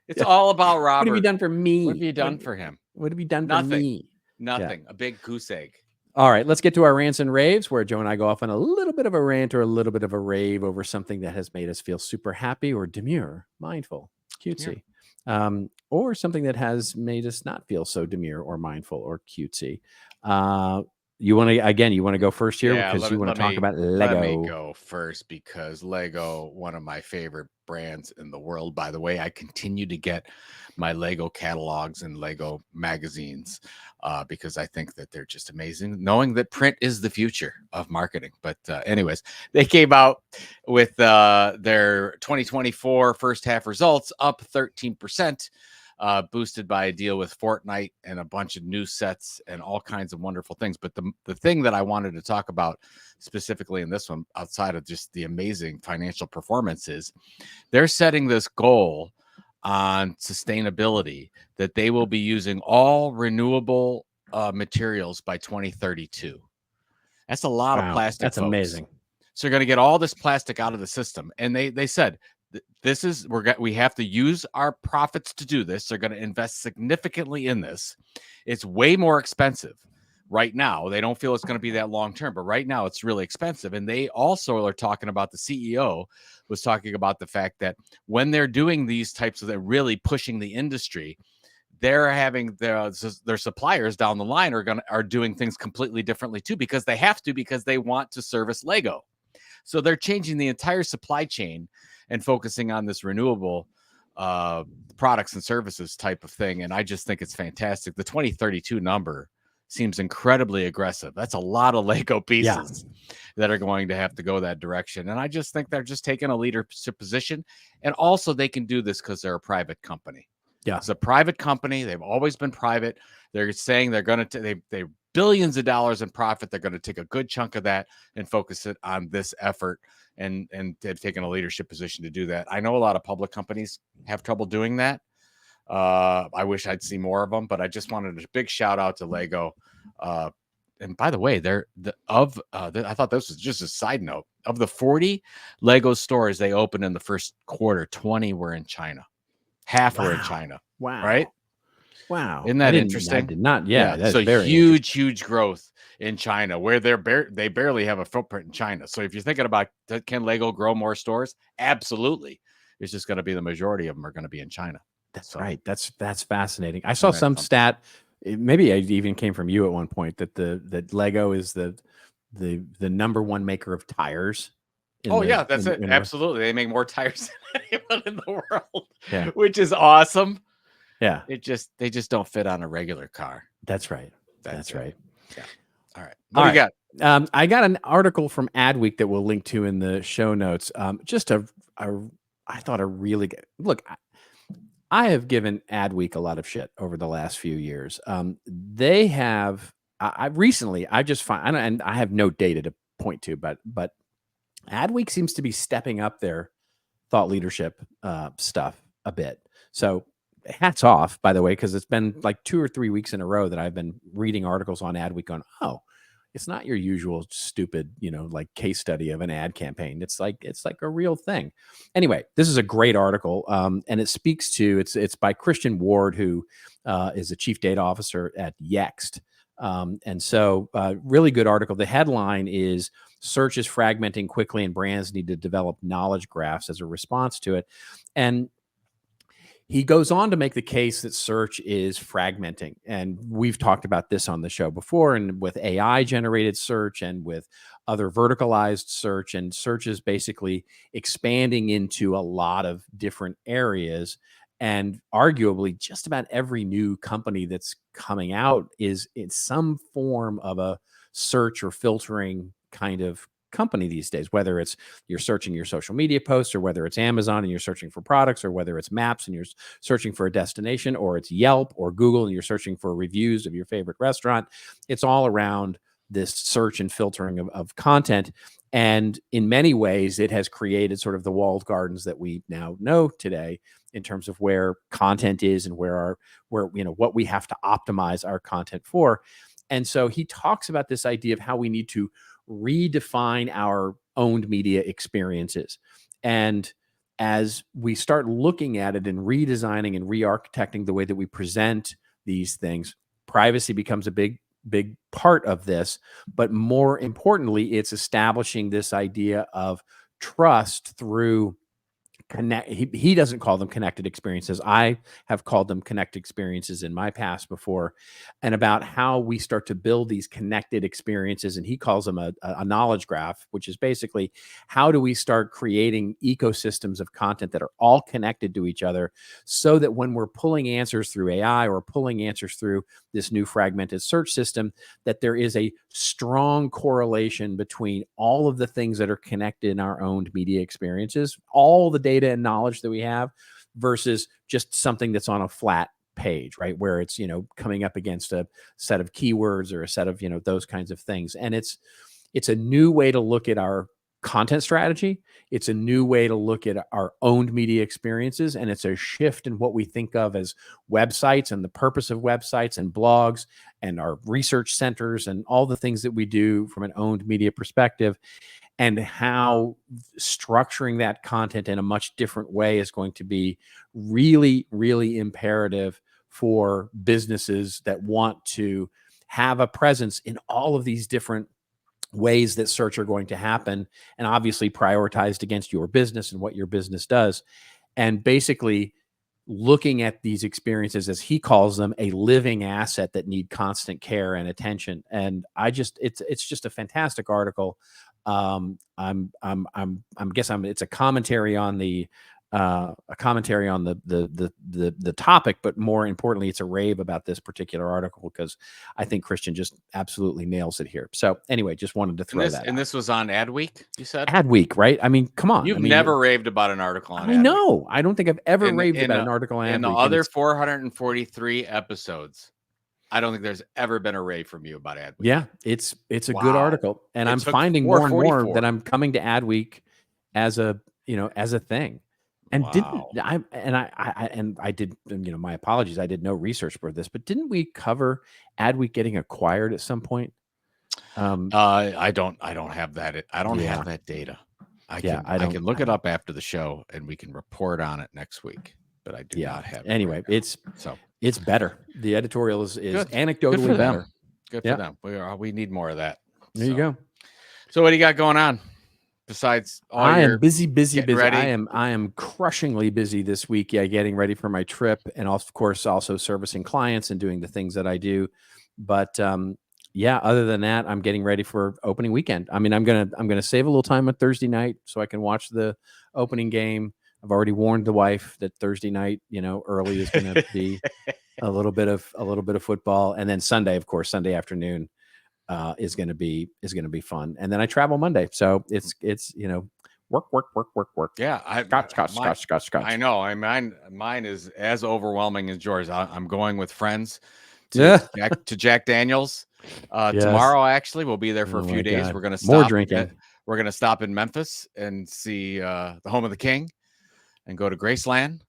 It's all about Robert. What have you done for me? What have you done for him? What have you done Nothing. for me? Nothing. Yeah. A big goose egg. All right, let's get to our rants and raves, where Joe and I go off on a little bit of a rant or a little bit of a rave over something that has made us feel super happy or demure, mindful, cutesy, or something that has made us not feel so demure or mindful or cutesy. You want to go first here, because you want to talk about Lego. Let me go first, because Lego, one of my favorite brands in the world. By the way, I continue to get my Lego catalogs and Lego magazines because I think that they're just amazing, knowing that print is the future of marketing. But anyways, they came out with their 2024 first half results, up 13%. Boosted by a deal with Fortnite and a bunch of new sets and all kinds of wonderful things. But the thing that I wanted to talk about specifically in this one, outside of just the amazing financial performance, is they're setting this goal on sustainability that they will be using all renewable materials by 2032. That's a lot of plastic. That's folks. Amazing. So you're going to get all this plastic out of the system. And they said, this is, we have to use our profits to do this. They're going to invest significantly in this. It's way more expensive right now. They don't feel it's going to be that long term, but right now it's really expensive. And they also are talking about, the CEO was talking about the fact that when they're doing these types of, they're really pushing the industry, they're having their suppliers down the line are doing things completely differently too, because they have to, because they want to service Lego. So they're changing the entire supply chain and focusing on this renewable products and services type of thing. And I just think it's fantastic. The 2032 number seems incredibly aggressive. That's a lot of Lego pieces that are going to have to go that direction. And I just think they're just taking a leadership position. And also they can do this because they're a private company. Yeah. It's a private company. They've always been private. They're saying they're going to, they billions of dollars in profit. They're going to take a good chunk of that and focus it on this effort. And they've taken a leadership position to do that. I know a lot of public companies have trouble doing that. I wish I'd see more of them, but I just wanted a big shout out to Lego. And by the way, I thought this was just a side note. Of the 40 Lego stores they opened in the first quarter, 20 were in China. Half were in China. Wow. Right? Wow. Isn't that interesting? I did not. Yeah. That's so very huge growth in China, where they barely have a footprint in China. So if you're thinking about, can Lego grow more stores? Absolutely. It's just going to be, the majority of them are going to be in China. That's right. That's fascinating. I saw some stat, maybe it even came from you at one point, that Lego is the number one maker of tires. That's it. Absolutely. They make more tires than anyone in the world, which is awesome. Yeah. They just don't fit on a regular car. That's right. That's right. Yeah. All right. What do you got? I got an article from Adweek that we'll link to in the show notes. I thought a really good look. I have given Adweek a lot of shit over the last few years. They have, I just find, and I have no data to point to, but Adweek seems to be stepping up their thought leadership stuff a bit. So hats off, by the way, because it's been like 2 or 3 weeks in a row that I've been reading articles on Adweek going, oh, it's not your usual stupid, like case study of an ad campaign. It's like a real thing. Anyway, this is a great article, and it speaks to it's by Christian Ward, who is a chief data officer at Yext. And so really good article. The headline is search is fragmenting quickly and brands need to develop knowledge graphs as a response to it. And he goes on to make the case that search is fragmenting. And we've talked about this on the show before, and with AI generated search and with other verticalized search, and search is basically expanding into a lot of different areas. And arguably just about every new company that's coming out is in some form of a search or filtering kind of company these days, whether it's you're searching your social media posts, or whether it's Amazon and you're searching for products, or whether it's Maps and you're searching for a destination, or it's Yelp or Google and you're searching for reviews of your favorite restaurant. It's all around this search and filtering of content. And in many ways, it has created sort of the walled gardens that we now know today in terms of where content is and where what we have to optimize our content for. And so he talks about this idea of how we need to redefine our owned media experiences. And as we start looking at it and redesigning and re-architecting the way that we present these things, privacy becomes a big part of this. But more importantly, it's establishing this idea of trust through he doesn't call them connected experiences. I have called them connected experiences in my past before, and about how we start to build these connected experiences. And he calls them a knowledge graph, which is basically how do we start creating ecosystems of content that are all connected to each other, so that when we're pulling answers through AI or pulling answers through this new fragmented search system, that there is a strong correlation between all of the things that are connected in our owned media experiences, all the data and knowledge that we have, versus just something that's on a flat page, right? Where it's, coming up against a set of keywords or a set of, those kinds of things. And it's a new way to look at our content strategy. It's a new way to look at our owned media experiences. And it's a shift in what we think of as websites and the purpose of websites and blogs and our research centers and all the things that we do from an owned media perspective, and how structuring that content in a much different way is going to be really, really imperative for businesses that want to have a presence in all of these different ways that search are going to happen, and obviously prioritized against your business and what your business does. And basically looking at these experiences, as he calls them, a living asset that need constant care and attention. And it's just a fantastic article. It's a commentary on the topic, but more importantly, it's a rave about this particular article, because I think Christian just absolutely nails it here. So anyway, just wanted to throw that out. And this was on Adweek, you said? Adweek, right? I mean, come on. You've never raved about an article on Adweek. I know. I don't think I've ever raved about an article on Adweek. In the other 443 episodes, I don't think there's ever been a rave from you about Adweek. Yeah, it's a good article, and I'm finding more and more that I'm coming to Adweek as a thing. And I did, my apologies, I did no research for this, but didn't we cover Adweek getting acquired at some point? I don't have that. I don't have that data. I can look it up after the show and we can report on it next week. But I do not have it. Anyway, it's better. The editorial is anecdotally better. Good for them. We need more of that. There you go. So what do you got going on? Besides all I am busy. Ready? I am crushingly busy this week. Yeah, getting ready for my trip, and of course also servicing clients and doing the things that I do. But other than that, I'm getting ready for opening weekend. I mean, I'm gonna save a little time on Thursday night so I can watch the opening game. I've already warned the wife that Thursday night, early is going to be a little bit of football, and then Sunday, of course, Sunday afternoon is going to be fun, and then I travel Monday, so it's work. Yeah, Scotch. I know. Mine is as overwhelming as yours. I'm going with friends to Jack Daniels tomorrow. Actually, we'll be there for a few days. God. We're going to more drinking. We're going to stop in Memphis and see the home of the King, and go to Graceland.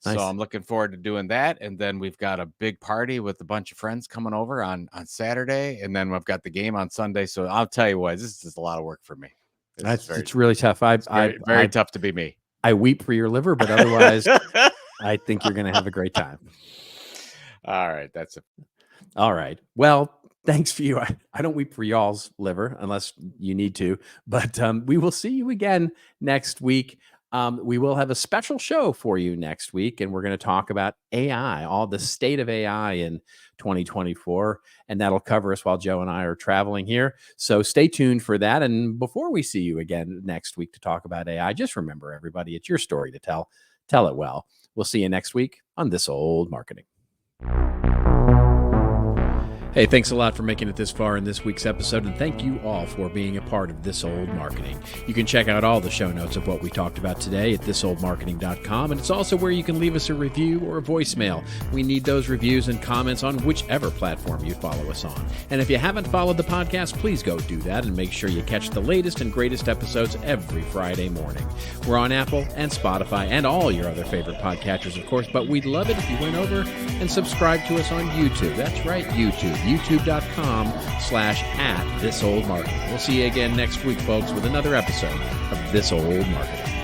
Nice. So I'm looking forward to doing that. And then we've got a big party with a bunch of friends coming over on Saturday. And then we've got the game on Sunday. So I'll tell you what, this is just a lot of work for me. It's really tough. Very tough to be me. I weep for your liver, but otherwise, I think you're going to have a great time. All right. That's it. All right. Well, thanks for you. I don't weep for y'all's liver unless you need to, but we will see you again next week. We will have a special show for you next week, and we're going to talk about AI, all the state of AI in 2024, and that'll cover us while Joe and I are traveling here. So stay tuned for that. And before we see you again next week to talk about AI, just remember, everybody, it's your story to tell. Tell it well. We'll see you next week on This Old Marketing. Hey, thanks a lot for making it this far in this week's episode, and thank you all for being a part of This Old Marketing. You can check out all the show notes of what we talked about today at thisoldmarketing.com, and it's also where you can leave us a review or a voicemail. We need those reviews and comments on whichever platform you follow us on. And if you haven't followed the podcast, please go do that and make sure you catch the latest and greatest episodes every Friday morning. We're on Apple and Spotify and all your other favorite podcatchers, of course, but we'd love it if you went over and subscribe to us on YouTube. That's right, YouTube. youtube.com/@thisoldmarketing. We'll see you again next week, folks, with another episode of This Old Marketing.